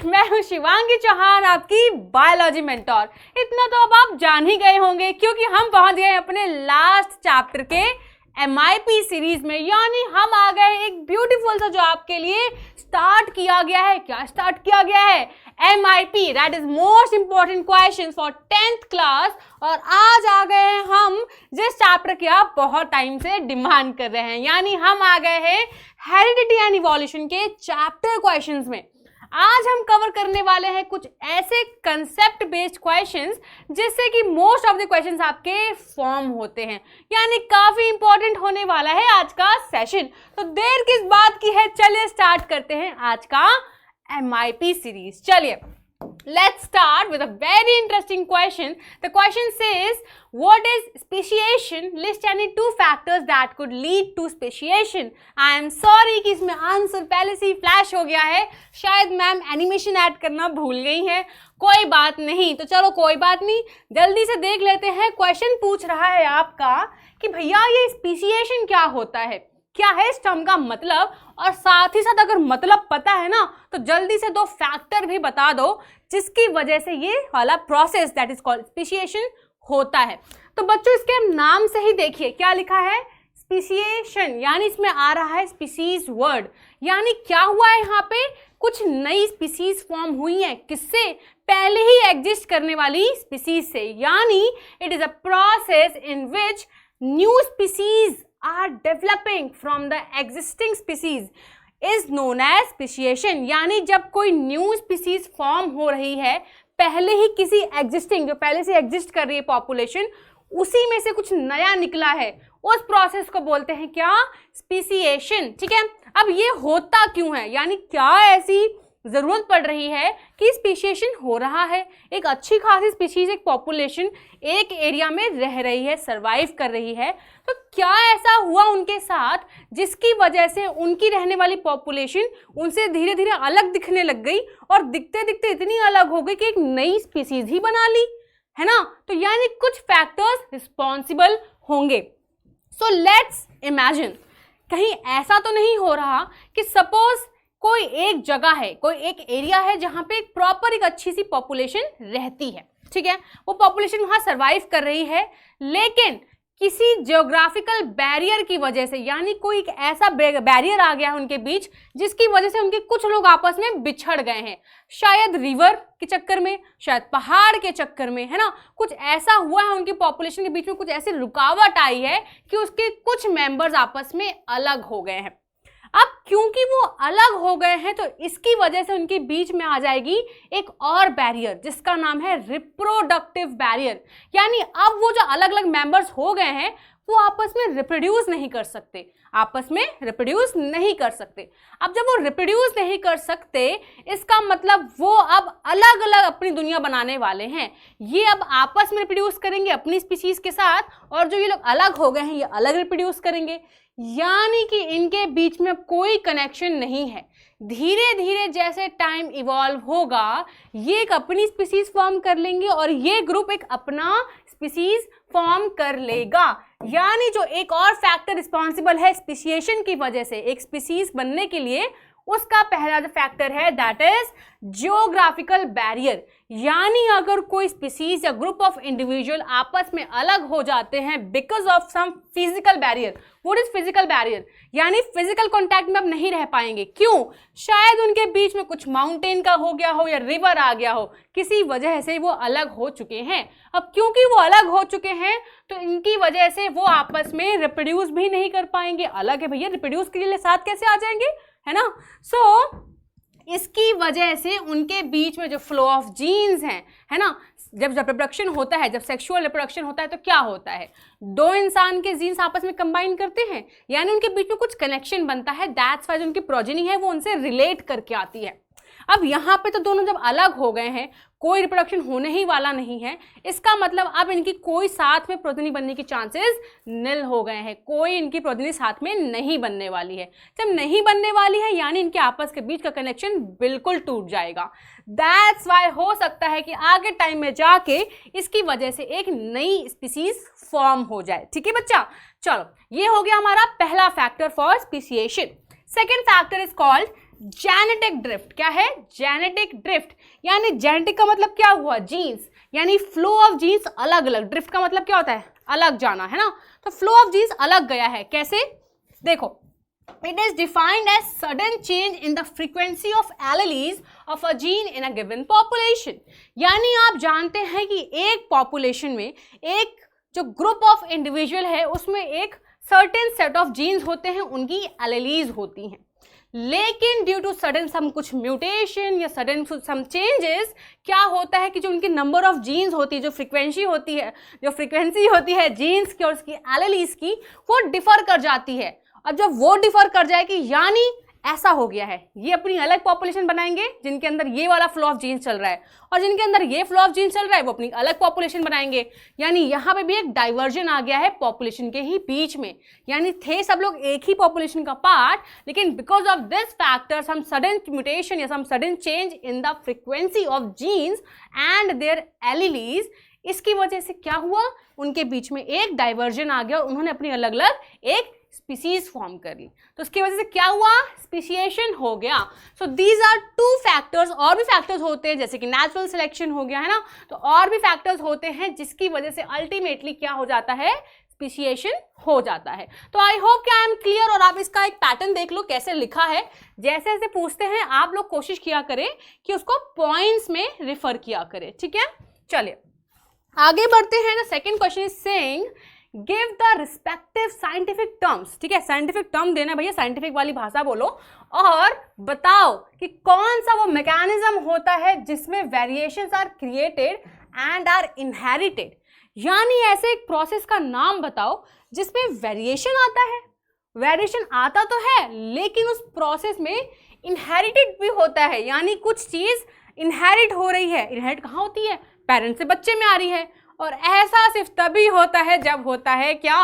मैं हूँ शिवांगी चौहान, आपकी बायोलॉजी मेंटोर। इतना तो अब आप जान ही गए होंगे क्योंकि हम पहुंच गए अपने लास्ट चैप्टर के MIP सीरीज में, यानी हम आ गए एक ब्यूटीफुल सा जो आपके लिए स्टार्ट किया गया है। क्या स्टार्ट किया गया है? MIP, that is most important question for 10th class. और आज आ गए हैं हम जिस चैप्टर की आप बहुत टाइम से डिमांड कर रहे हैं, यानी हम आ गए हैं हेरिडिटी एंड इवोल्यूशन के चैप्टर क्वेश्चंस में। आज हम कवर करने वाले हैं कुछ ऐसे कंसेप्ट बेस्ड क्वेश्चंस जिससे कि मोस्ट ऑफ द क्वेश्चंस आपके फॉर्म होते हैं, यानी काफी इंपॉर्टेंट होने वाला है आज का सेशन। तो देर किस बात की है, चलिए स्टार्ट करते हैं आज का MIP सीरीज। चलिए, let's start with a very interesting question. The question says, what is speciation? List any 2 factors that could lead to speciation. I am sorry कि इसमें आंसर पहले से ही फ्लैश हो गया है, शायद मैम एनिमेशन ऐड करना भूल गई हैं। कोई बात नहीं, तो चलो कोई बात नहीं, जल्दी से देख लेते हैं। क्वेश्चन पूछ रहा है आपका कि भैया ये स्पेशिएशन क्या होता है, क्या है इस टर्म का मतलब, और साथ ही साथ अगर मतलब पता है ना तो जल्दी से 2 फैक्टर भी बता दो जिसकी वजह से ये वाला process that is called speciation होता है। तो बच्चों इसके नाम से ही देखिए क्या लिखा है, स्पेशिएशन, यानी इसमें आ रहा है स्पीसीज वर्ड, यानी क्या हुआ है यहाँ पे, कुछ नई स्पीसीज फॉर्म हुई है। किससे? पहले ही एग्जिस्ट करने वाली स्पीसीज से, यानी it is a process in which new species are developing from the existing species is known as speciation। यानी जब कोई न्यू स्पीसीज फॉर्म हो रही है पहले ही किसी एग्जिस्टिंग, जो पहले से एग्जिस्ट कर रही है पॉपुलेशन, उसी में से कुछ नया निकला है, उस प्रोसेस को बोलते हैं क्या? स्पीसिएशन। ठीक है, अब ये होता क्यों है, यानी क्या ऐसी जरूरत पड़ रही है कि स्पेशिएशन हो रहा है। एक अच्छी खासी स्पीशीज, एक पॉपुलेशन एक एरिया में रह रही है, सरवाइव कर रही है, तो क्या ऐसा हुआ उनके साथ जिसकी वजह से उनकी रहने वाली पॉपुलेशन उनसे धीरे धीरे अलग दिखने लग गई, और दिखते दिखते इतनी अलग हो गई कि एक नई स्पीशीज ही बना ली, है ना। तो यानी कुछ फैक्टर्स रिस्पॉन्सिबल होंगे। सो लेट्स इमेजिन, कहीं ऐसा तो नहीं हो रहा कि सपोज कोई एक जगह है, कोई एक एरिया है जहां पे एक प्रॉपर एक अच्छी सी पॉपुलेशन रहती है, ठीक है, वो पॉपुलेशन वहां सरवाइव कर रही है, लेकिन किसी जियोग्राफिकल बैरियर की वजह से, यानी कोई एक ऐसा बैरियर आ गया है उनके बीच जिसकी वजह से उनके कुछ लोग आपस में बिछड़ गए हैं, शायद रिवर के चक्कर में, शायद पहाड़ के चक्कर में, है ना। कुछ ऐसा हुआ है उनकी पॉपुलेशन के बीच में, कुछ ऐसी रुकावट आई है कि उसके कुछ मेंबर्स आपस में अलग हो गए हैं। अब क्योंकि वो अलग हो गए हैं तो इसकी वजह से उनके बीच में आ जाएगी एक और बैरियर जिसका नाम है रिप्रोडक्टिव बैरियर, यानी अब वो जो अलग अलग मेंबर्स हो गए हैं वो आपस में रिप्रोड्यूस नहीं कर सकते, आपस में रिप्रोड्यूस नहीं कर सकते। अब जब वो रिप्रोड्यूस नहीं कर सकते, इसका मतलब वो अब अलग अलग अपनी दुनिया बनाने वाले हैं। ये अब आपस में रिप्रोड्यूस करेंगे अपनी स्पीशीज के साथ, और जो ये लोग अलग हो गए हैं ये अलग रिप्रोड्यूस करेंगे, यानी कि इनके बीच में कोई कनेक्शन नहीं है। धीरे धीरे जैसे टाइम इवॉल्व होगा ये एक अपनी स्पीसीज फॉर्म कर लेंगे और ये ग्रुप एक अपना स्पीसीज फॉर्म कर लेगा, यानी जो एक और फैक्टर रिस्पॉन्सिबल है स्पेशिएशन की वजह से एक स्पीसीज बनने के लिए, उसका पहला जो फैक्टर है दैट इज जियोग्राफिकल बैरियर। यानी अगर कोई स्पीसीज या ग्रुप ऑफ इंडिविजुअल आपस में अलग हो जाते हैं because of some physical barrier. What is physical barrier? यानी फिजिकल कॉन्टैक्ट में अब नहीं रह पाएंगे। क्यों? शायद उनके बीच में कुछ माउंटेन का हो गया हो या रिवर आ गया हो, किसी वजह से वो अलग हो चुके हैं। अब क्योंकि वो अलग हो चुके हैं तो इनकी वजह से वो आपस में रिप्रोड्यूस भी नहीं कर पाएंगे। अलग है भैया, रिप्रोड्यूस के लिए साथ कैसे आ जाएंगे, है ना। सो इसकी वजह से उनके बीच में जो फ्लो ऑफ जीन्स हैं, है ना, जब रिप्रोडक्शन होता है, जब सेक्सुअल रिप्रोडक्शन होता है तो क्या होता है, 2 इंसान के जीन्स आपस में कंबाइन करते हैं, यानी उनके बीच में कुछ कनेक्शन बनता है, दैट्स व्हाई जो उनकी प्रोजेनी है वो उनसे रिलेट करके आती है। अब यहाँ पे तो दोनों जब अलग हो गए हैं, कोई रिप्रोडक्शन होने ही वाला नहीं है, इसका मतलब अब इनकी कोई साथ में प्रोजेनी बनने की चांसेस निल हो गए हैं, कोई इनकी प्रोजेनी साथ में नहीं बनने वाली है। जब नहीं बनने वाली है यानी इनके आपस के बीच का कनेक्शन बिल्कुल टूट जाएगा। दैट्स वाई हो सकता है कि आगे टाइम में जाके इसकी वजह से एक नई स्पीसीज फॉर्म हो जाए। ठीक है बच्चा, चलो ये हो गया हमारा पहला factor for speciation. Second factor is called genetic drift. क्या है? Genetic drift. यानी जेनेटिक का मतलब क्या हुआ? जीन्स, यानी फ्लो ऑफ जीन्स अलग अलग। ड्रिफ्ट का मतलब क्या होता है? अलग जाना, है ना। तो फ्लो ऑफ जीन्स अलग गया है। कैसे? देखो, it is defined as sudden change in the frequency of alleles of a gene in a given population। यानी आप जानते हैं कि एक पॉपुलेशन में एक जो ग्रुप ऑफ इंडिविजुअल है उसमें एक सर्टेन सेट ऑफ जीन्स होते हैं, उनकी एलेलीज होती हैं, लेकिन ड्यू टू सडन सम कुछ म्यूटेशन या सडन सम चेंजेस क्या होता है कि जो उनकी नंबर ऑफ जीन्स होती है, जो फ्रीक्वेंसी होती है जीन्स की और उसकी एलेलीज की, वो डिफर कर जाती है। अब जब वो डिफर कर जाएगी यानी ऐसा हो गया है, ये अपनी अलग पॉपुलेशन बनाएंगे जिनके अंदर ये वाला फ्लो ऑफ जीन्स चल रहा है, और जिनके अंदर ये फ्लो ऑफ जीन्स चल रहा है वो अपनी अलग पॉपुलेशन बनाएंगे। यानी यहाँ पे भी एक डाइवर्जन आ गया है पॉपुलेशन के ही बीच में। यानी थे सब लोग एक ही पॉपुलेशन का पार्ट, लेकिन because of this factor some sudden mutation या some sudden change in the frequency of genes and their alleles, इसकी वजह से क्या हुआ? उनके बीच में एक डाइवर्जन आ गया और उन्होंने अपनी अलग अलग एक स्पीसीज फॉर्म कर ली। तो उसकी वजह से क्या हुआ? स्पीशिएशन हो गया। So these are two factors. और भी फैक्टर्स होते हैं जैसे कि नेचुरल सिलेक्शन हो गया, है ना। तो और भी फैक्टर्स होते हैं जिसकी वजह से अल्टीमेटली क्या हो जाता है? स्पीशिएशन हो जाता है। तो आई होप कि आई एम क्लियर। और आप इसका एक पैटर्न देख लो कैसे लिखा है। जैसे जैसे पूछते हैं आप लोग कोशिश किया करें कि उसको पॉइंट्स में रिफर किया करें, ठीक है। चलिए आगे बढ़ते हैं ना। Second question is saying give the respective scientific terms. ठीक है, साइंटिफिक टर्म देना भैया, साइंटिफिक वाली भाषा बोलो, और बताओ कि कौन सा वो मैकेनिज्म होता है जिसमें variations are created and are inherited. यानी ऐसे एक प्रोसेस का नाम बताओ जिसमें वेरिएशन आता है। वेरिएशन आता तो है लेकिन उस प्रोसेस में इनहेरिटेड भी होता है, यानी कुछ चीज इनहेरिट हो रही है। इनहेरिट कहाँ होती है? पेरेंट्स से बच्चे में आ रही है। और ऐसा सिर्फ तभी होता है जब होता है क्या?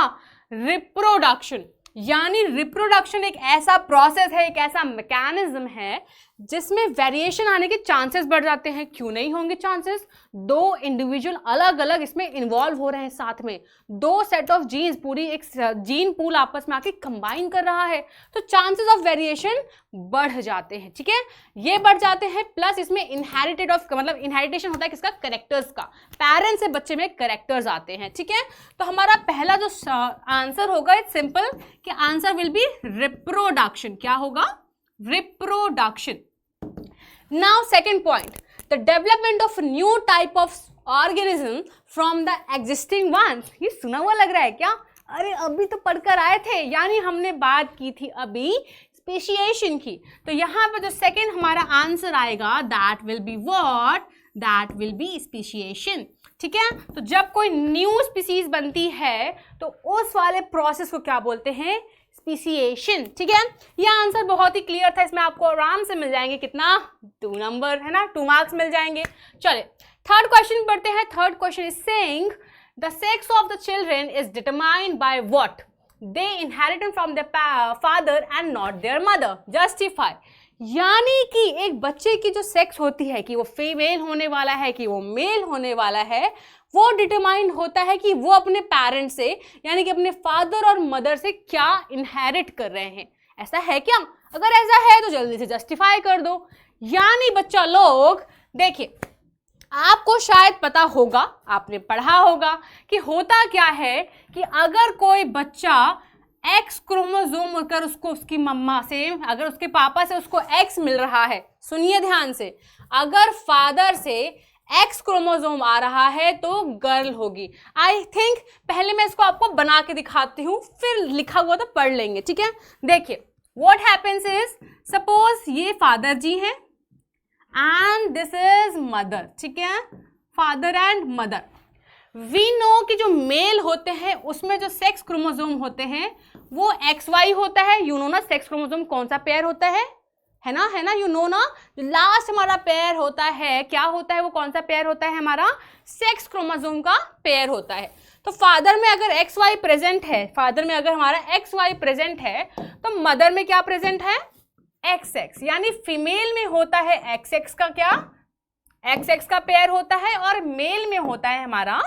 रिप्रोडक्शन। यानी रिप्रोडक्शन एक ऐसा प्रोसेस है, एक ऐसा मैकेनिज्म है जिसमें वेरिएशन आने के चांसेस बढ़ जाते हैं। क्यों नहीं होंगे चांसेस? दो इंडिविजुअल अलग अलग इसमें इन्वॉल्व हो रहे हैं, साथ में दो सेट ऑफ जीन्स, पूरी एक जीन पूल आपस में आके कंबाइन कर रहा है, तो चांसेस ऑफ वेरिएशन बढ़ जाते हैं। ठीक है, ये बढ़ जाते हैं। प्लस इसमें इनहेरिटेड ऑफ मतलब इनहेरिटेशन होता है किसका? कैरेक्टर्स का। पेरेंट्स से बच्चे में कैरेक्टर्स आते हैं। ठीक है, तो हमारा पहला जो आंसर होगा इट्स सिंपल कि आंसर विल बी रिप्रोडक्शन। क्या होगा? Reproduction. Now second point, the development of new type of organism from the existing ones। ये सुना हुआ लग रहा है क्या? अरे अभी तो पढ़कर आए थे। यानी हमने बात की थी अभी स्पेशिएशन की। तो यहाँ पे जो सेकंड हमारा आंसर आएगा that will be what? That will be speciation. ठीक है, तो जब कोई न्यू स्पीसीज बनती है तो उस वाले प्रोसेस को क्या बोलते हैं? स्पीशिएशन। ठीक है, यह आंसर बहुत ही क्लियर था, इसमें आपको आराम से मिल जाएंगे कितना? 2 नंबर, है ना, 2 मार्क्स मिल जाएंगे। चले थर्ड क्वेश्चन पढ़ते हैं। Third question is saying the sex of the children is determined by what? They inherited from their father and not there mother. Justify. यानी कि एक बच्चे की जो सेक्स होती है कि वो फीमेल होने वाला है कि वो मेल होने वाला है, वो डिटरमाइन होता है कि वो अपने पेरेंट्स से यानी कि अपने फादर और मदर से क्या इनहेरिट कर रहे हैं। ऐसा है क्या? अगर ऐसा है तो जल्दी से जस्टिफाई कर दो। यानी बच्चा लोग देखिए, आपको शायद पता होगा, आपने पढ़ा होगा कि होता क्या है कि अगर कोई बच्चा एक्स क्रोमोसोम अगर उसको उसकी मम्मा से, अगर उसके पापा से उसको एक्स मिल रहा है, सुनिए ध्यान से, अगर फादर से एक्स क्रोमोसोम आ रहा है तो गर्ल होगी। आई थिंक पहले मैं इसको आपको बना के दिखाती हूँ, फिर लिखा हुआ तो पढ़ लेंगे। ठीक है, देखिए व्हाट हैपेंस इज, सपोज ये फादर जी हैं एंड दिस इज मदर। ठीक है, father and mother. We know कि जो मेल होते हैं उसमें जो सेक्स क्रोमोसोम होते हैं वो XY होता है। यू नो ना सेक्स क्रोमोसोम कौन सा पेयर होता है ना, यू नो ना, जो लास्ट हमारा पेयर होता है क्या होता है? वो कौन सा पेयर होता है? हमारा सेक्स क्रोमोसोम का पेयर होता है। तो फादर में अगर XY प्रेजेंट है, फादर में अगर हमारा XY प्रेजेंट है तो मदर में क्या प्रेजेंट है? XX। यानी फीमेल में होता है XX का क्या? XX का पेयर होता है, और मेल में होता है हमारा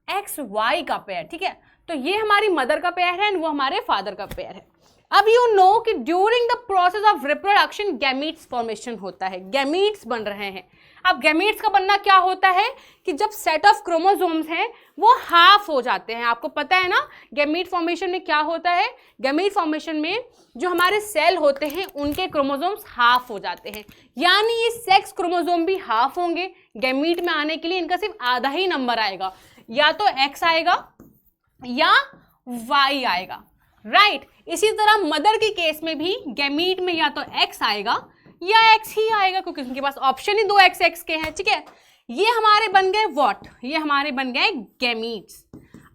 XY का पेयर। ठीक है, तो ये हमारी मदर का पेयर है और वो हमारे फादर का पेयर है। अब यू नो कि during the process of reproduction gametes formation होता है, गैमीट्स बन रहे हैं। अब गैमीट्स का बनना क्या होता है कि जब सेट ऑफ क्रोमोसोम्स हैं वो हाफ हो जाते हैं। आपको पता है ना गैमीट फॉर्मेशन में क्या होता है, गैमीट फॉर्मेशन में जो हमारे सेल होते हैं उनके क्रोमोसोम्स हाफ हो जाते हैं, यानी ये सेक्स क्रोमोसोम भी हाफ होंगे। गैमीट में आने के लिए इनका सिर्फ आधा ही नंबर आएगा, या तो एक्स आएगा या वाई आएगा, राइट। इसी तरह मदर के केस में भी गैमीट में या तो एक्स आएगा या एक्स ही आएगा, क्योंकि उनके पास ऑप्शन ही 2x के हैं, ठीक है। ये हमारे बन गए व्हाट, ये हमारे बन गए गैमीट्स।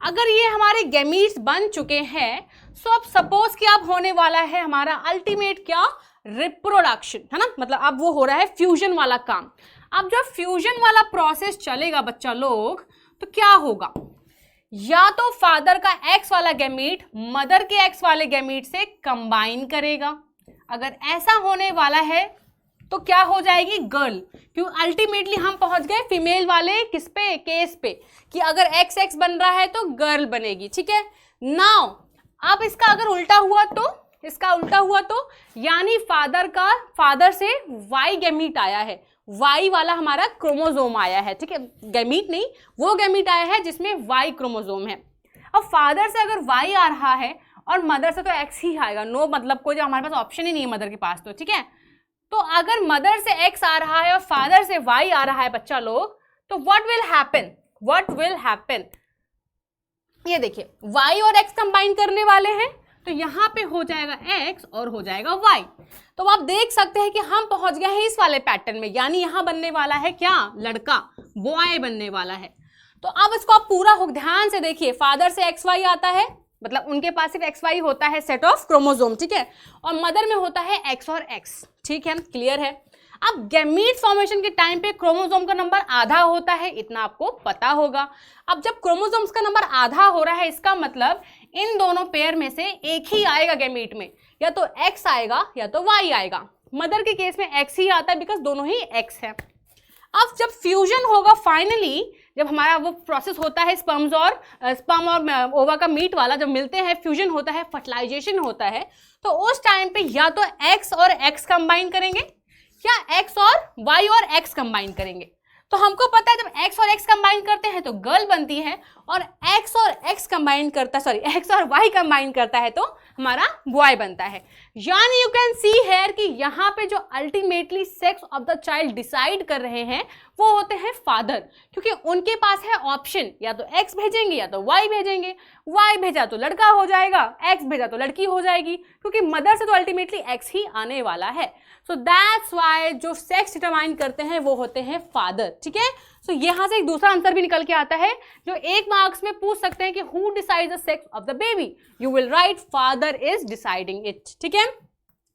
अगर ये हमारे गैमीट्स बन चुके हैं सो अब सपोज कि अब होने वाला है हमारा अल्टीमेट क्या, रिप्रोडक्शन, है ना। मतलब अब वो हो रहा है फ्यूजन वाला काम। अब जब फ्यूजन वाला प्रोसेस चलेगा बच्चा लोग, तो क्या होगा, या तो फादर का एक्स वाला गैमीट मदर के एक्स वाले गैमीट से कंबाइन करेगा। अगर ऐसा होने वाला है तो क्या हो जाएगी, गर्ल, क्योंकि अल्टीमेटली हम पहुंच गए फीमेल वाले किस पे, केस पे, कि अगर एक्स एक्स बन रहा है तो गर्ल बनेगी, ठीक है। नाउ अब इसका अगर उल्टा हुआ तो, इसका उल्टा हुआ तो यानी फादर से वाई गैमीट आया है, वाई वाला हमारा क्रोमोसोम आया है, ठीक है। गैमीट नहीं, वो गैमीट आया है जिसमें वाई क्रोमोसोम है। अब फादर से अगर वाई आ रहा है और मदर से तो एक्स ही आएगा, नो मतलब कोई, जो हमारे पास ऑप्शन ही नहीं है मदर के पास, तो ठीक है। तो अगर मदर से एक्स आ रहा है और फादर से वाई आ रहा है बच्चा लोग, तो what will happen, what will happen, ये देखिए वाई और एक्स कंबाइन करने वाले हैं तो यहाँ पे हो जाएगा एक्स और हो जाएगा वाई। तो आप देख सकते हैं कि हम पहुंच गए हैं इस वाले पैटर्न में, यानी यहाँ बनने वाला है क्या, लड़का, बॉय बनने वाला है। तो अब इसको आप पूरा हो ध्यान से देखिए, फादर से एक्स वाई आता है, मतलब उनके पास सिर्फ एक्स वाई होता है सेट ऑफ क्रोमोसोम, ठीक है, और मदर में होता है एक्स और एक्स, ठीक है, क्लियर है। अब गैमीट फॉर्मेशन के टाइम पे क्रोमोसोम का नंबर आधा होता है, इतना आपको पता होगा। अब जब क्रोमोसोम्स का नंबर आधा हो रहा है, इसका मतलब इन दोनों पेयर में से एक ही आएगा गैमीट में, या तो एक्स आएगा या तो वाई आएगा। मदर के केस में एक्स ही आता है बिकॉज दोनों ही एक्स है। अब जब फ्यूजन होगा फाइनली, जब हमारा वो प्रोसेस होता है स्पर्म और ओवा का मीट वाला जब मिलते हैं, फ्यूजन होता है, फर्टिलाइजेशन होता है, तो उस टाइम पे या तो एक्स और एक्स कंबाइन करेंगे या एक्स और वाई और एक्स कंबाइन करेंगे। तो हमको पता है जब एक्स और एक्स कंबाइन करते हैं तो गर्ल बनती है, और एक्स और एक्स कंबाइन करता, सॉरी एक्स और वाई कंबाइन करता है तो हमारा बॉय बनता है। यानी यू कैन सी हेयर कि यहाँ पे जो ultimately sex of the child decide कर रहे हैं वो होते हैं फादर, क्योंकि उनके पास है ऑप्शन, या तो एक्स भेजेंगे या तो वाई भेजेंगे। वाई भेजा तो लड़का हो जाएगा, एक्स भेजा तो लड़की हो जाएगी, क्योंकि मदर से तो अल्टीमेटली एक्स ही आने वाला है। सो दैट्स वाई जो सेक्स डिटरमाइन करते हैं वो होते हैं फादर, ठीक है। सो यहाँ से एक दूसरा आंसर भी निकल के आता है जो 1 मार्क्स में पूछ सकते हैं कि who decides the sex of the baby, you will write father is deciding it, ठीक है।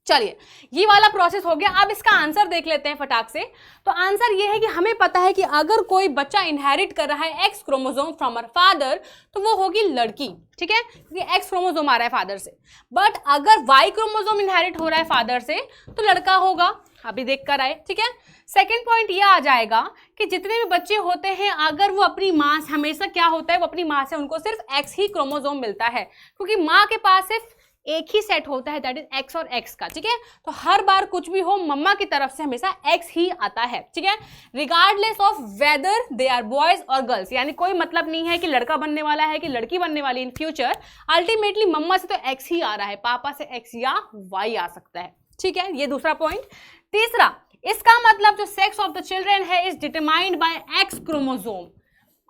चलिए ये वाला प्रोसेस हो गया। अब इसका आंसर देख लेते हैं फटाक से। तो आंसर ये है कि हमें पता है कि अगर कोई बच्चा इनहेरिट कर रहा है X chromosome from her father तो वो होगी लड़की, ठीक है, क्योंकि एक्स क्रोमोसोम आ रहा है फादर से। बट अगर वाई क्रोमोसोम इनहेरिट हो रहा है फादर से तो लड़का होगा, अभी देख कर आए, ठीक है। सेकेंड पॉइंट ये आ जाएगा कि जितने भी बच्चे होते हैं अगर वो अपनी माँ से, हमेशा क्या होता है वो अपनी माँ से उनको सिर्फ एक्स ही क्रोमोसोम मिलता है, क्योंकि माँ के पास सिर्फ एक ही सेट होता है, दैट इज एक्स और एक्स का, ठीक है। तो हर बार कुछ भी हो मम्मा की तरफ से हमेशा एक्स ही आता है, ठीक है, regardless of whether they are boys और गर्ल्स। यानी कोई मतलब नहीं है कि लड़का बनने वाला है कि लड़की बनने वाली इन फ्यूचर, अल्टीमेटली मम्मा से तो एक्स ही आ रहा है, पापा से एक्स या वाई आ सकता है, ठीक है। ये दूसरा पॉइंट। तीसरा, इसका मतलब जो सेक्स ऑफ द चिल्ड्रन है is determined by x chromosome.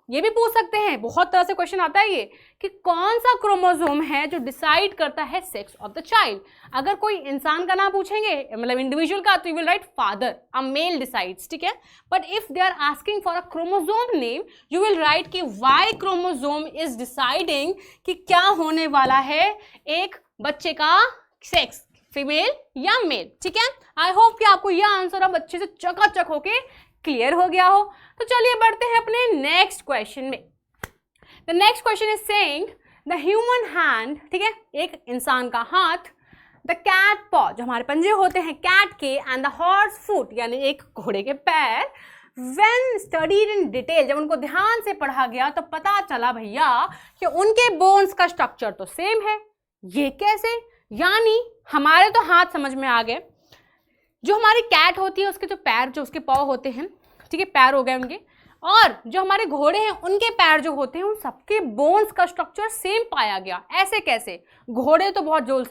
ये भी पूछ सकते हैं, बहुत तरह से क्वेश्चन आता है ये कि कौन सा क्रोमोसोम है जो डिसाइड करता है सेक्स ऑफ द चाइल्ड। अगर कोई इंसान का नाम पूछेंगे, मतलब इंडिविजुअल का, तो you will write father, a male decides, ठीक है। But if they are asking for a chromosome name you will write कि वाई क्रोमोसोम इज डिसाइडिंग कि क्या होने वाला है एक बच्चे का सेक्स, फीमेल या मेल, ठीक है। आई होप कि आपको यह आंसर अब अच्छे से चकाचक होके क्लियर हो गया हो। तो चलिए बढ़ते हैं अपने नेक्स्ट क्वेश्चन में। The next question is saying the human hand, ठीक है, एक इंसान का हाथ, द कैट पॉ, जो हमारे पंजे होते हैं कैट के, एंड द हॉर्स फुट, यानी एक घोड़े के पैर, व्हेन स्टडीड इन डिटेल, जब उनको ध्यान से पढ़ा गया तो पता चला भैया कि उनके बोन्स का स्ट्रक्चर तो सेम है। ये कैसे? यानी हमारे तो हाथ समझ में आ गए, जो हमारी कैट होती है उसके जो पैर, जो उसके पाँव होते हैं, ठीक है, पैर हो गए उनके, और जो हमारे घोड़े हैं उनके पैर जो होते हैं, उन सबके बोन्स का स्ट्रक्चर सेम पाया गया। ऐसे कैसे? घोड़े तो बहुत जोर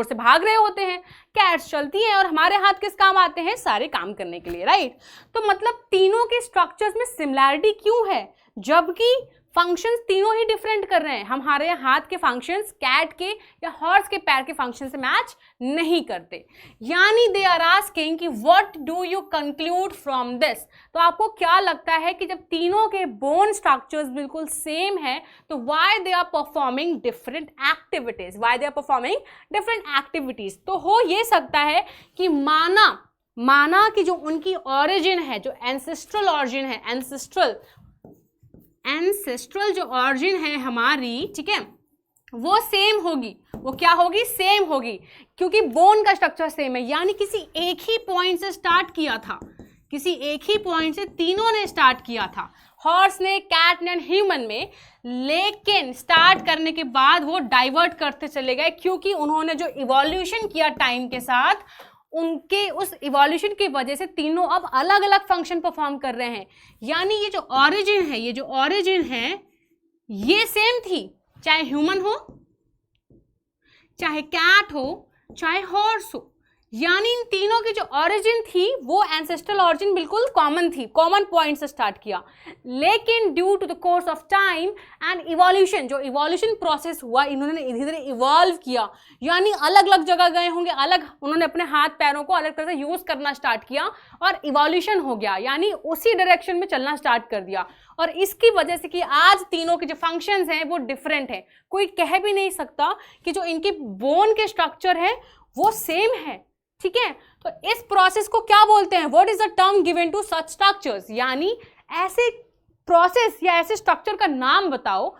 से भाग रहे होते हैं, कैट्स चलती हैं, और हमारे हाथ किस काम आते हैं? सारे काम करने के लिए, राइट। तो मतलब तीनों के स्ट्रक्चर्स में सिमिलैरिटी क्यों है, जबकि फंक्शंस तीनों ही डिफरेंट कर रहे हैं। हमारे हाथ के फंक्शंस कैट के या हॉर्स के पैर के फंक्शन से मैच नहीं करते। यानी दे आर आस्किंग कि what do you conclude from this. तो आपको क्या लगता है कि जब तीनों के बोन स्ट्रक्चर्स बिल्कुल सेम है तो why they are performing different activities, why they are performing different activities. तो हो ये सकता है कि माना कि जो उनकी ऑरिजिन है, जो एंसेस्ट्रल ऑरिजिन है, एंसेस्ट्रल जो ऑरिजिन है हमारी, ठीक है, वो सेम होगी। वो क्या होगी? सेम होगी, क्योंकि बोन का स्ट्रक्चर सेम है। यानी किसी एक ही पॉइंट से स्टार्ट किया था, किसी एक ही पॉइंट से तीनों ने स्टार्ट किया था, हॉर्स ने, कैट ने, ह्यूमन में। लेकिन स्टार्ट करने के बाद वो डाइवर्ट करते चले गए, क्योंकि उन्होंने जो इवोल्यूशन किया टाइम के साथ, उनके उस इवोल्यूशन की वजह से तीनों अब अलग अलग फंक्शन परफॉर्म कर रहे हैं। यानी ये जो ऑरिजिन है ये सेम थी, चाहे ह्यूमन हो, चाहे कैट हो, चाहे हॉर्स हो। यानी इन तीनों की जो ऑरिजिन थी वो एंसेस्ट्रल ऑरिजिन बिल्कुल कॉमन थी, कॉमन पॉइंट से स्टार्ट किया। लेकिन due to the course of time and evolution, जो इवोल्यूशन प्रोसेस हुआ, इन्होंने धीरे धीरे इवॉल्व किया, यानी अलग अलग जगह गए होंगे, अलग उन्होंने अपने हाथ पैरों को अलग तरह से यूज करना स्टार्ट किया और इवोल्यूशन हो गया, यानी उसी डायरेक्शन में चलना स्टार्ट कर दिया। और इसकी वजह से कि आज तीनों के जो फंक्शंस हैं वो डिफरेंट है। कोई कह भी नहीं सकता कि जो इनके बोन के स्ट्रक्चर है वो सेम है, ठीक है। तो इस प्रोसेस को क्या बोलते हैं? What is the term given to such structures? यानी ऐसे प्रोसेस या ऐसे स्ट्रक्चर का नाम बताओ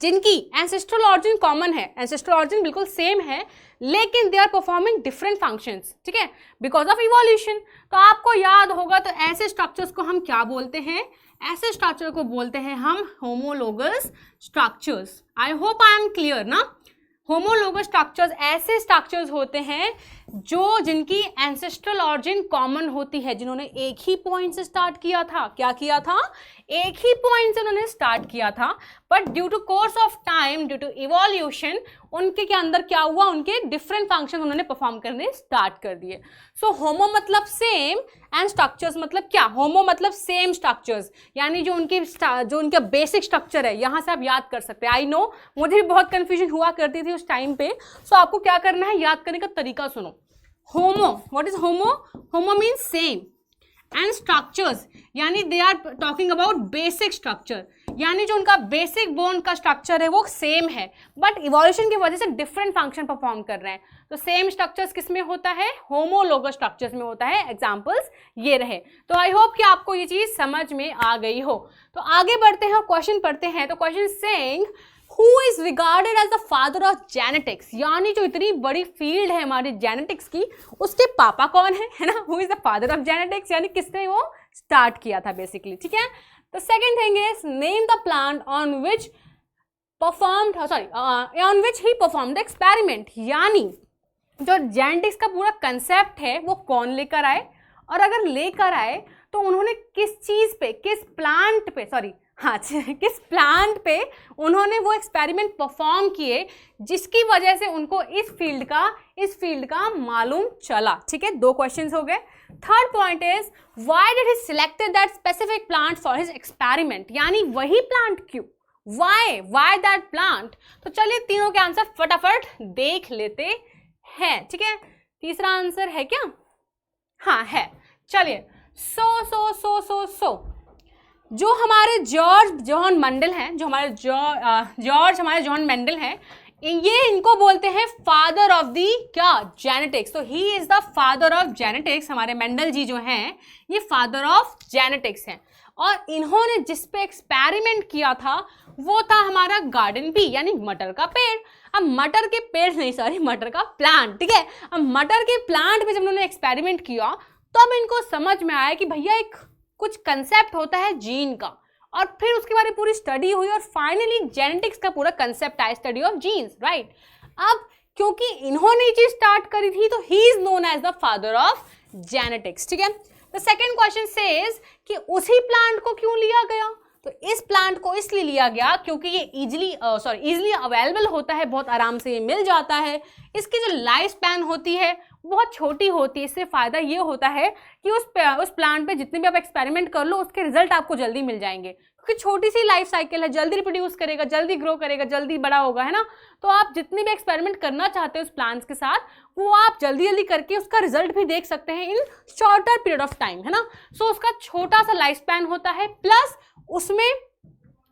जिनकी एंसेस्ट्रल ऑरिजिन कॉमन है, एंसेस्ट्रल ऑरिजिन बिल्कुल सेम है, लेकिन they are performing different functions, ठीक है, बिकॉज ऑफ इवोल्यूशन। तो आपको याद होगा, तो ऐसे स्ट्रक्चर्स को हम क्या बोलते हैं? ऐसे स्ट्रक्चर को बोलते हैं हम homologous structures. I hope I am clear ना। होमोलोगस स्ट्रक्चर्स ऐसे स्ट्रक्चर्स होते हैं जिनकी एंसेस्ट्रल ऑरिजिन कॉमन होती है, जिन्होंने एक ही पॉइंट से स्टार्ट किया था। क्या किया था? एक ही पॉइंट से उन्होंने स्टार्ट किया था, but due to course of time, due to evolution, उनके के अंदर क्या हुआ? उनके डिफरेंट फंक्शन उन्होंने परफॉर्म करने स्टार्ट कर दिए। सो होमो मतलब सेम एंड स्ट्रक्चर्स मतलब क्या? होमो मतलब सेम स्ट्रक्चर्स, यानी जो उनका बेसिक स्ट्रक्चर है। यहाँ से आप याद कर सकते हैं। आई नो मुझे भी बहुत कंफ्यूजन हुआ करती थी उस टाइम पे। सो आपको क्या करना है, याद करने का तरीका सुनो। Homo, what is homo? Homo means same and structures, यानी they are talking about basic structure, यानी जो उनका बेसिक बोन का स्ट्रक्चर है वो सेम है, बट इवोल्यूशन की वजह से डिफरेंट फंक्शन परफॉर्म कर रहे हैं। तो सेम स्ट्रक्चर्स किस में होता है? होमोलोगस स्ट्रक्चर्स में होता है। एग्जांपल्स ये रहे। तो आई होप कि आपको ये चीज समझ में आ गई हो। तो आगे बढ़ते हैं और क्वेश्चन पढ़ते हैं। तो question saying Who is regarded as the father of genetics? यानी जो इतनी बड़ी फील्ड है हमारी जेनेटिक्स की, उसके पापा कौन है ना? Who is the father of genetics? यानी किसने वो स्टार्ट किया था बेसिकली, ठीक है। तो second thing is name the plant on which he perform the experiment. यानी जो जेनेटिक्स का पूरा कंसेप्ट है वो कौन लेकर आए, और अगर लेकर आए तो उन्होंने किस चीज पे, किस प्लांट पे उन्होंने वो एक्सपेरिमेंट परफॉर्म किए जिसकी वजह से उनको इस फील्ड का मालूम चला, ठीक है। 2 क्वेश्चंस हो गए। Third point is why did he selected that specific plant for his experiment, यानी वही प्लांट क्यों, व्हाई दैट प्लांट। तो चलिए तीनों के आंसर फटाफट देख लेते हैं, ठीक है। तीसरा आंसर है क्या? हाँ है। चलिए जो हमारे जॉर्ज जॉन मेंडल हैं, जो हमारे जॉन मेंडल हैं, ये इनको बोलते हैं फादर ऑफ दी क्या? जेनेटिक्स। तो he is the father of genetics. हमारे मेंडल जी जो हैं ये फादर ऑफ जेनेटिक्स हैं, और इन्होंने जिस पे एक्सपेरिमेंट किया था वो था हमारा गार्डन पी, यानी मटर का पेड़। अब मटर के पेड़ नहीं, सॉरी, मटर का प्लांट, ठीक है। अब मटर के प्लांट पे जब उन्होंने एक्सपेरिमेंट किया तब इनको समझ में आया कि भैया एक कुछ कंसेप्ट होता है जीन का, और फिर उसके बारे में पूरी स्टडी हुई और फाइनली जेनेटिक्स का पूरा कंसेप्ट आया, स्टडी ऑफ जीन्स, राइट। अब क्योंकि इन्होंने ये चीज स्टार्ट करी थी तो he is known as the father of genetics, ठीक है। द सेकेंड क्वेश्चन सेज कि उसी प्लांट को क्यों लिया गया, तो इस प्लांट को इसलिए लिया गया क्योंकि ये इजीली अवेलेबल होता है, बहुत आराम से ये मिल जाता है। इसकी जो लाइफ स्पैन होती है बहुत छोटी होती है। इससे फायदा ये होता है कि उस प्लांट पे जितने भी आप एक्सपेरिमेंट कर लो उसके रिजल्ट आपको जल्दी मिल जाएंगे, क्योंकि छोटी सी लाइफ साइकिल है, जल्दी रिप्रोड्यूस करेगा, जल्दी ग्रो करेगा, जल्दी बड़ा होगा, है ना। तो आप जितने भी एक्सपेरिमेंट करना चाहते हो उस प्लांट्स के साथ वो आप जल्दी जल्दी करके उसका रिजल्ट भी देख सकते हैं इन शॉर्टर पीरियड ऑफ टाइम, है ना। सो उसका छोटा सा लाइफ स्पैन होता है, प्लस उसमें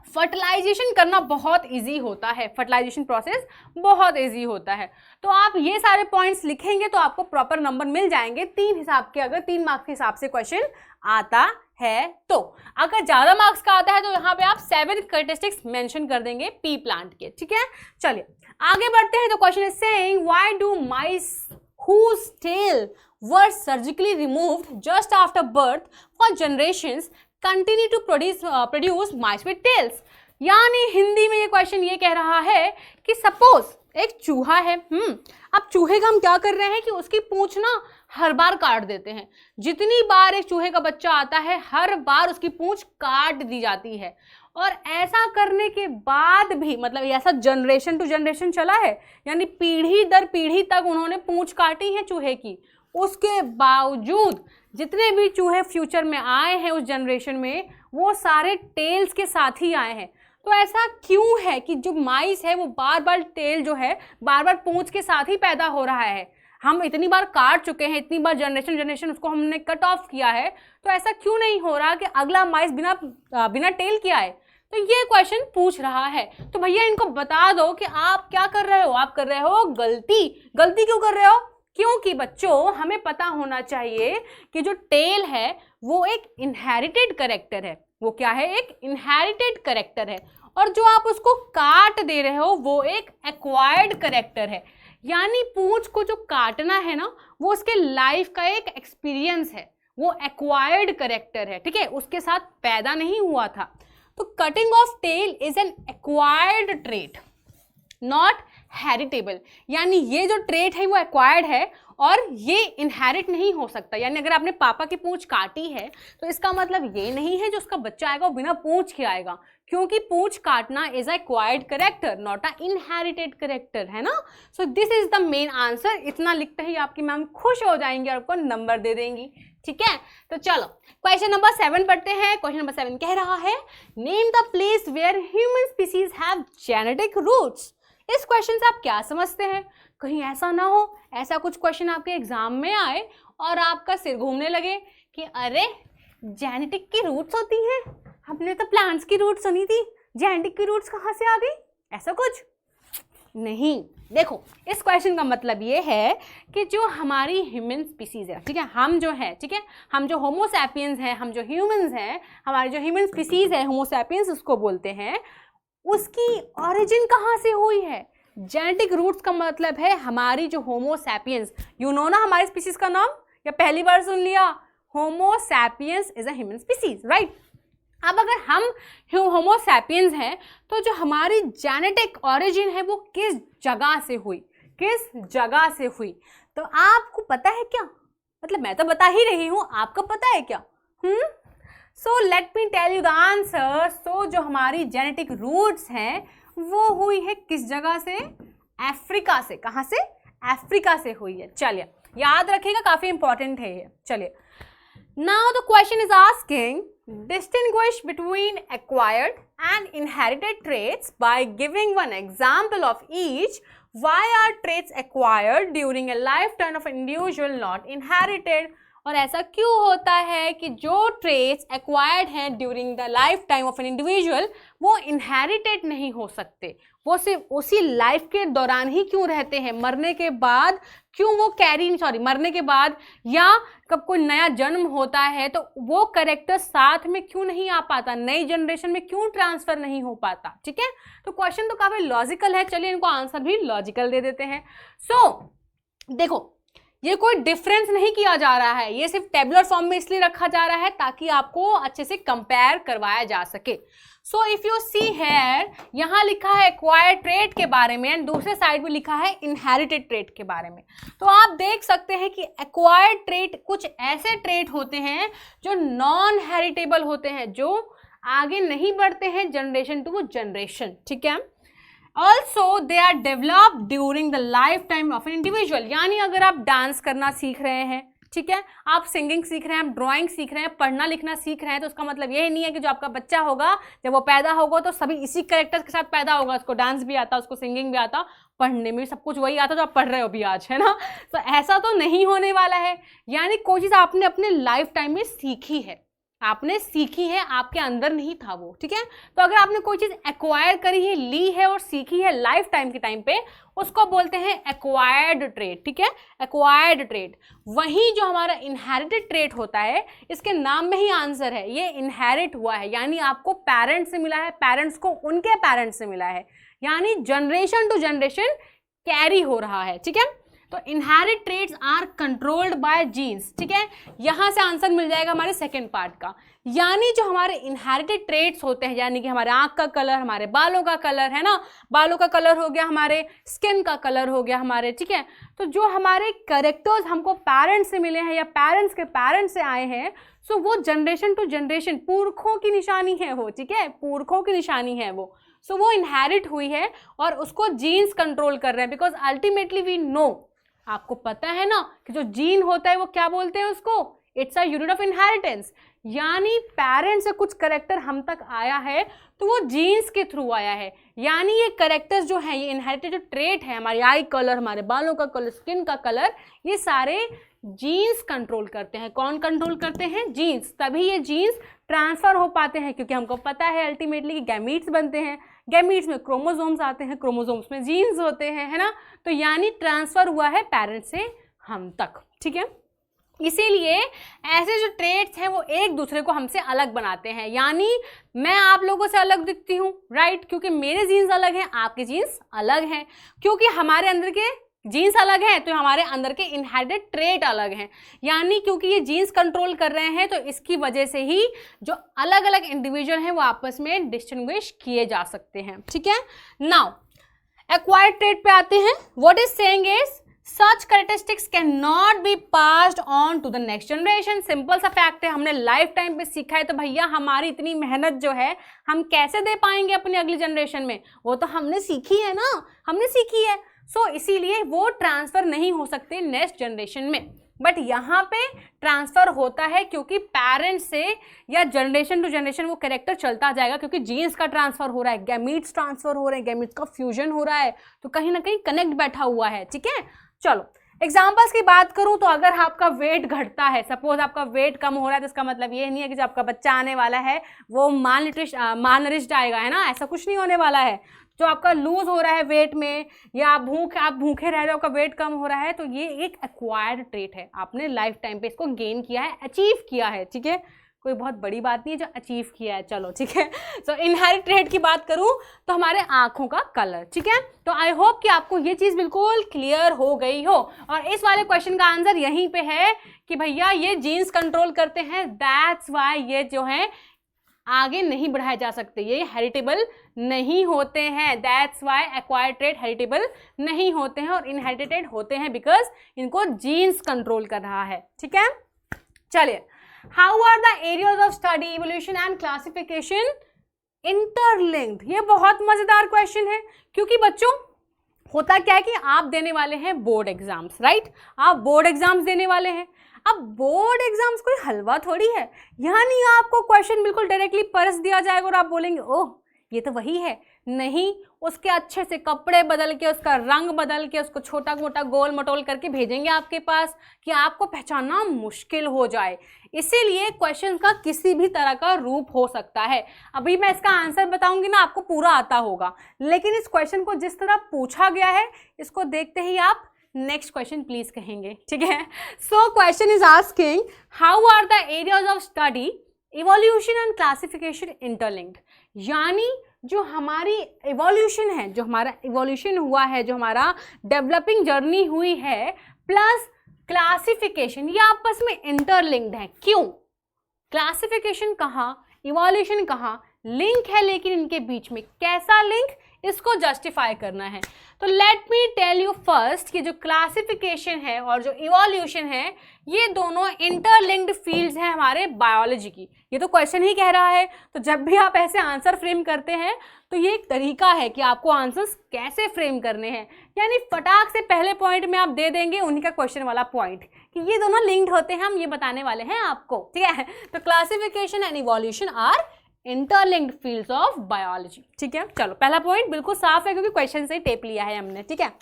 फर्टिलाइजेशन करना बहुत इजी होता है, फर्टिलाइजेशन प्रोसेस बहुत इजी होता है। तो आप ये सारे पॉइंट्स लिखेंगे तो आपको प्रॉपर नंबर मिल जाएंगे 3 हिसाब के, अगर 3 मार्क्स के हिसाब से क्वेश्चन आता है तो। अगर ज्यादा मार्क्स का आता है तो यहाँ पे आप 7 कैरेक्टरिस्टिक्स मेंशन कर देंगे पी प्लांट के, ठीक है। चलिए आगे बढ़ते हैं। तो question is saying why do mice whose tail were surgically removed just after birth for generations continue to produce mice with tails। यानी हिंदी में ये क्वेश्चन ये कह रहा है कि सपोज एक चूहा है, अब चूहे का हम क्या कर रहे हैं कि उसकी पूंछ ना हर बार काट देते हैं। जितनी बार एक चूहे का बच्चा आता है हर बार उसकी पूंछ काट दी जाती है, और ऐसा करने के बाद भी मतलब ऐसा जनरेशन टू जनरेशन चला है, यानी पीढ़ी दर पीढ़ी तक उन्होंने पूंछ काटी है चूहे की। उसके बावजूद जितने भी चूहे फ्यूचर में आए हैं उस जनरेशन में वो सारे टेल्स के साथ ही आए हैं। तो ऐसा क्यों है कि जो माइस है वो बार बार टेल जो है बार बार पूंछ के साथ ही पैदा हो रहा है। हम इतनी बार काट चुके हैं, इतनी बार जनरेशन उसको हमने कट ऑफ किया है, तो ऐसा क्यों नहीं हो रहा कि अगला माइस बिना टेल के आए। तो ये क्वेश्चन पूछ रहा है। तो भैया इनको बता दो कि आप क्या कर रहे हो, आप कर रहे हो गलती। गलती क्यों कर रहे हो? क्योंकि बच्चों हमें पता होना चाहिए कि जो टेल है वो एक इनहेरिटेड कैरेक्टर है। वो क्या है? एक इनहेरिटेड कैरेक्टर है। और जो आप उसको काट दे रहे हो वो एक एक्वायर्ड कैरेक्टर है। यानी पूंछ को जो काटना है ना वो उसके लाइफ का एक एक्सपीरियंस है, वो एक्वायर्ड कैरेक्टर है, ठीक है, उसके साथ पैदा नहीं हुआ था। तो cutting of tail is an acquired trait, not heritable. यानी ये जो ट्रेट है वो एक्वायर्ड है और ये इनहेरिट नहीं हो सकता। यानी अगर आपने पापा की पूंछ काटी है तो इसका मतलब ये नहीं है जो उसका बच्चा आएगा वो बिना पूंछ के आएगा, क्योंकि पूंछ काटना is a acquired character, not a inherited character, है ना। So this is the main answer. इतना लिखते ही आपकी मैम खुश हो जाएंगी और आपको नंबर दे देंगी, ठीक है। तो चलो क्वेश्चन नंबर 7 पढ़ते हैं। क्वेश्चन नंबर 7 कह रहा है name the place where human species have genetic roots. इस क्वेश्चन से आप क्या समझते हैं? कहीं ऐसा ना हो ऐसा कुछ क्वेश्चन आपके एग्जाम में आए और आपका सिर घूमने लगे कि अरे जेनेटिक की रूट्स होती हैं, हमने तो प्लांट्स की रूट्स सुनी थी, जेनेटिक की रूट्स कहाँ से आ गई? ऐसा कुछ नहीं। देखो इस क्वेश्चन का मतलब ये है कि जो हमारी ह्यूमन स्पीसीज है, ठीक है, हम जो है, ठीक है, हम जो होमो सैपियंस हैं, हम जो ह्यूमंस हैं, हमारी जो ह्यूमन स्पीसीज है होमो सैपियंस उसको बोलते हैं, उसकी ओरिजिन कहाँ से हुई है? जेनेटिक रूट्स का मतलब है हमारी जो होमो सैपियंस, यू नो ना हमारी स्पीसीज का नाम, या पहली बार सुन लिया? Homo sapiens is a human species, right. अब अगर हम होमो सैपियंस हैं तो जो हमारी जेनेटिक ओरिजिन है वो किस जगह से हुई, किस जगह से हुई? तो आपको पता है क्या? मतलब मैं तो बता ही रही हूँ, आपको पता है क्या? So let me tell you the answer. So जो हमारी जेनेटिक रूट्स हैं वो हुई है किस जगह से? अफ्रीका से। कहाँ से? अफ्रीका से हुई है। चलिए याद रखिएगा, काफी इंपॉर्टेंट है ये। चलिए now the question is asking distinguish between acquired and inherited traits by giving one example of each. Why are traits acquired during a lifetime of an individual not inherited? और ऐसा क्यों होता है कि जो ट्रेट्स एक्वायर्ड हैं during the life time of an individual वो inherited नहीं हो सकते, वो सिर्फ उसी लाइफ के दौरान ही क्यों रहते हैं? मरने के बाद क्यों वो मरने के बाद या कब कोई नया जन्म होता है तो वो कैरेक्टर साथ में क्यों नहीं आ पाता, नई जनरेशन में क्यों ट्रांसफर नहीं हो पाता, ठीक है। तो क्वेश्चन तो काफी लॉजिकल है, चलिए इनको आंसर भी लॉजिकल दे देते हैं। सो देखो ये कोई डिफरेंस नहीं किया जा रहा है, ये सिर्फ टेबुलर फॉर्म में इसलिए रखा जा रहा है ताकि आपको अच्छे से कंपेयर करवाया जा सके। So if you see here, यहाँ लिखा है एक्वायर्ड ट्रेट के बारे में एंड दूसरे साइड में लिखा है इनहेरिटेड ट्रेट के बारे में। तो आप देख सकते हैं कि एक्वायर्ड ट्रेट कुछ ऐसे ट्रेट होते हैं जो नॉन हेरिटेबल होते हैं, जो आगे नहीं बढ़ते हैं जनरेशन टू जनरेशन, ठीक है। Also they are developed during the life time of an individual, यानी अगर आप डांस करना सीख रहे हैं, ठीक है, आप सिंगिंग सीख रहे हैं, आप ड्राइंग सीख रहे हैं, पढ़ना लिखना सीख रहे हैं, तो उसका मतलब ये नहीं है कि जो आपका बच्चा होगा जब वो पैदा होगा तो सभी इसी कैरेक्टर्स के साथ पैदा होगा, उसको डांस भी आता, उसको सिंगिंग भी आता, पढ़ने में सब कुछ वही आता जो आप पढ़ रहे हो अभी आज, है ना। तो ऐसा तो नहीं होने वाला है, यानी कोई चीज़ आपने अपने लाइफ टाइम में सीखी है, आपने सीखी है, आपके अंदर नहीं था वो, ठीक है। तो अगर आपने कोई चीज़ एक्वायर करी है, ली है और सीखी है लाइफ टाइम के टाइम पे, उसको बोलते हैं एक्वायर्ड ट्रेट, ठीक है, एक्वायर्ड ट्रेट। वहीं जो हमारा इनहेरिटेड ट्रेट होता है, इसके नाम में ही आंसर है, ये इनहेरिट हुआ है, यानी आपको पेरेंट्स से मिला है, पेरेंट्स को उनके पेरेंट्स से मिला है, यानी जनरेशन टू जनरेशन कैरी हो रहा है, ठीक है। तो inherit traits are controlled by genes, ठीक है, यहां से आंसर मिल जाएगा हमारे सेकेंड पार्ट का। यानी जो हमारे इनहेरिटेड ट्रेट्स होते हैं, यानी कि हमारे आंख का कलर, हमारे बालों का कलर, है ना, बालों का कलर हो गया, हमारे स्किन का कलर हो गया हमारे, ठीक है। तो जो हमारे कैरेक्टर्स हमको पेरेंट्स से मिले हैं या पेरेंट्स के पेरेंट्स से आए हैं, सो वो जनरेशन टू जनरेशन पुरखों की निशानी है वो, ठीक है, पुरखों की निशानी है वो। सो वो इनहेरिट हुई है और उसको जीन्स कंट्रोल कर रहे हैं, बिकॉज अल्टीमेटली वी नो, आपको पता है ना कि जो जीन होता है वो क्या बोलते हैं उसको, it's a unit of inheritance, यानी पेरेंट्स से कुछ करेक्टर हम तक आया है तो वो जीन्स के थ्रू आया है, यानी ये करेक्टर्स जो है, ये इनहेरिटेड जो ट्रेट है, हमारी आई कलर, हमारे बालों का कलर, स्किन का कलर, ये सारे जीन्स कंट्रोल करते हैं। कौन कंट्रोल करते हैं? जीन्स। तभी ये जीन्स ट्रांसफर हो पाते हैं, क्योंकि हमको पता है अल्टीमेटली कि गैमीट्स बनते हैं, गैमीट्स में क्रोमोसोम्स आते हैं, क्रोमोसोम्स में जीन्स होते हैं, है ना। तो यानी ट्रांसफर हुआ है पेरेंट्स से हम तक, ठीक है। इसीलिए ऐसे जो ट्रेट्स हैं वो एक दूसरे को हमसे अलग बनाते हैं, यानी मैं आप लोगों से अलग दिखती हूँ, राइट, क्योंकि मेरे जीन्स अलग हैं, आपके जीन्स अलग हैं, क्योंकि हमारे अंदर के जीन्स अलग हैं तो हमारे अंदर के इनहेरिटेड ट्रेट अलग हैं, यानी क्योंकि ये जीन्स कंट्रोल कर रहे हैं तो इसकी वजह से ही जो अलग अलग इंडिविजुअल हैं वो आपस में डिस्टिंग्विश किए जा सकते हैं, ठीक है। नाउ एक्वायर्ड ट्रेट पे आते हैं। What is saying is such characteristics can not be passed on to the next generation. Simple सा फैक्ट है, हमने लाइफ टाइम पे सीखा है, तो भैया हमारी इतनी मेहनत जो है हम कैसे दे पाएंगे अपनी अगली जनरेशन में, वो तो हमने सीखी है ना, हमने सीखी है। सो इसीलिए वो ट्रांसफर नहीं हो सकते नेक्स्ट जनरेशन में, बट यहाँ पे ट्रांसफर होता है क्योंकि पेरेंट्स से या जनरेशन टू जनरेशन वो कैरेक्टर चलता जाएगा, क्योंकि जीन्स का ट्रांसफर हो रहा है, गैमीट्स ट्रांसफर हो रहे हैं, गैमीट्स का फ्यूजन हो रहा है, तो कहीं ना कहीं कनेक्ट बैठा हुआ है, ठीक है। चलो एग्जाम्पल्स की बात करूं तो अगर आपका वेट घटता है, सपोज आपका वेट कम हो रहा है, तो इसका मतलब ये नहीं है कि जो आपका बच्चा आने वाला है वो मालनरिश्ड आएगा, है ना, ऐसा कुछ नहीं होने वाला है। जो आपका लूज हो रहा है वेट में, या आप भूखे रह रहे हो, आपका वेट कम हो रहा है, तो ये एक एक्वायर्ड ट्रेट है, आपने लाइफ टाइम पे इसको गेन किया है, अचीव किया है, ठीक है, कोई बहुत बड़ी बात नहीं है जो अचीव किया है, चलो ठीक है। सो इनहेरिटेड ट्रेट की बात करूं तो हमारे आंखों का कलर, ठीक है। तो आई होप कि आपको ये चीज़ बिल्कुल क्लियर हो गई हो, और इस वाले क्वेश्चन का आंसर यहीं पे है कि भैया ये जीन्स कंट्रोल करते हैं, दैट्स वाई ये जो है आगे नहीं बढ़ाए जा सकते, ये हेरिटेबल नहीं होते हैं, that's why acquired trait heritable नहीं होते हैं और इनहेरिटेड होते हैं, बिकॉज इनको जीन्स कंट्रोल कर रहा है, ठीक है। चलिए, how are the areas of study, evolution and classification interlinked. ये बहुत मजेदार क्वेश्चन है, क्योंकि बच्चों होता क्या है कि आप देने वाले हैं बोर्ड एग्जाम्स, राइट, आप बोर्ड एग्जाम्स देने वाले हैं। अब बोर्ड एग्जाम्स कोई हलवा थोड़ी है, यानी आपको क्वेश्चन बिल्कुल डायरेक्टली परस दिया जाएगा और आप बोलेंगे ओह ये तो वही है, नहीं, उसके अच्छे से कपड़े बदल के, उसका रंग बदल के, उसको छोटा मोटा गोल मटोल करके भेजेंगे आपके पास कि आपको पहचानना मुश्किल हो जाए। इसीलिए क्वेश्चन का किसी भी तरह का रूप हो सकता है। अभी मैं इसका आंसर बताऊंगी ना, आपको पूरा आता होगा, लेकिन इस क्वेश्चन को जिस तरह पूछा गया है, इसको देखते ही आप नेक्स्ट क्वेश्चन प्लीज कहेंगे, ठीक है। So question is asking how are the areas of study evolution and classification interlinked, यानी जो हमारी इवोल्यूशन है, जो हमारा इवोल्यूशन हुआ है, जो हमारा डेवलपिंग जर्नी हुई है, प्लस क्लासिफिकेशन ये आपस में इंटरलिंक्ड है। क्यों? क्लासिफिकेशन कहाँ, इवोल्यूशन कहाँ, लिंक है, लेकिन इनके बीच में कैसा लिंक, इसको जस्टिफाई करना है। तो let me tell you first कि जो क्लासिफिकेशन है और जो इवोल्यूशन है ये दोनों इंटरलिंक्ड फील्ड्स हैं हमारे बायोलॉजी की। ये तो क्वेश्चन ही कह रहा है। तो जब भी आप ऐसे आंसर फ्रेम करते हैं तो ये एक तरीका है कि आपको आंसर्स कैसे फ्रेम करने हैं, यानी फटाक से पहले पॉइंट में आप दे देंगे उन्हीं का क्वेश्चन वाला पॉइंट कि ये दोनों लिंक्ड होते हैं, हम ये बताने वाले हैं आपको, ठीक है। तो classification and evolution are interlinked fields of biology, ठीक है। चलो पहला पॉइंट बिल्कुल साफ है क्योंकि क्वेश्चन से ही टेप लिया है हमने, ठीक है।